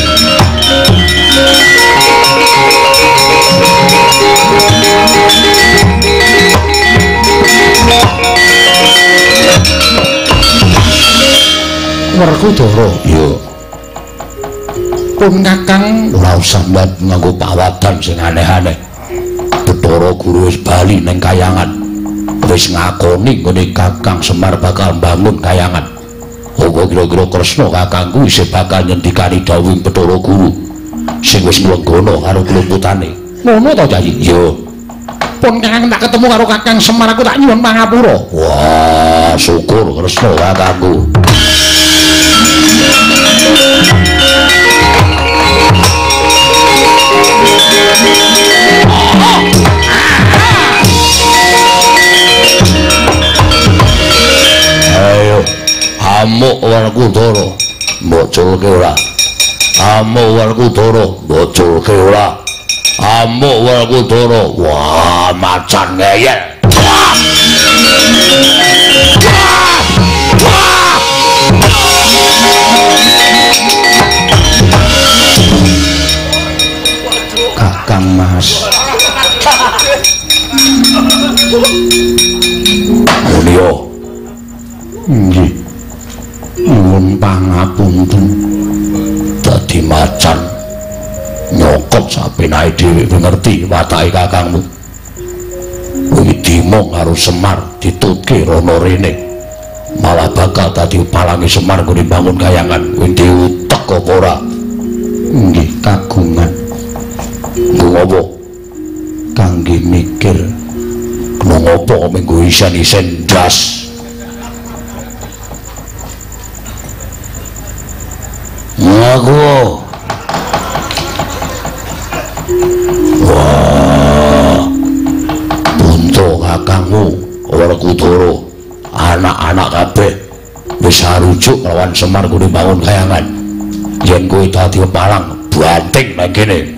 Werkudara, iya. Pun Kakang ora usah nganggo pawadan sing aneh-aneh. Bathara Guru wis bali ning Kayangan. Wis ngakoni ngene Kakang Semar bakal mbangun Kayangan. Apa kira-kira Kresna kakangku isih bakal nyendikani dawuhing Bathara Guru sing wis nglenggono karo klumputane. Ngono to, Yayi? Iya. Pun Kakang tak ketemu karo Kakang Semar aku tak nyuwun pangapura. Wah, syukur Kresna kakangku. Ayo, amuk Werkudara, mbok culke ora. Amuk Werkudara bocolke ora. Amuk Werkudara wah macan ngeyel. Kakang Mas. Mulia. Nggih. Nuwun pangapunten. Dadi macan nyokot sapenae dhewe ngerti watake kakangmu. Kuwi dimong karo Semar ditutke rono rene. Malah bakal dadi palangi Semar nggo bangun kayangan. Kuwi diutek apa ora? Nggih kagungan. Ngopo? Kangge mikir ngopo minggu isen-isen das. Aku wah buntu kakangmu Werkudara anak-anak kabeh wis rujuk lawan Semar kudu bangun kayangan yen kowe dadi palang banting nang kene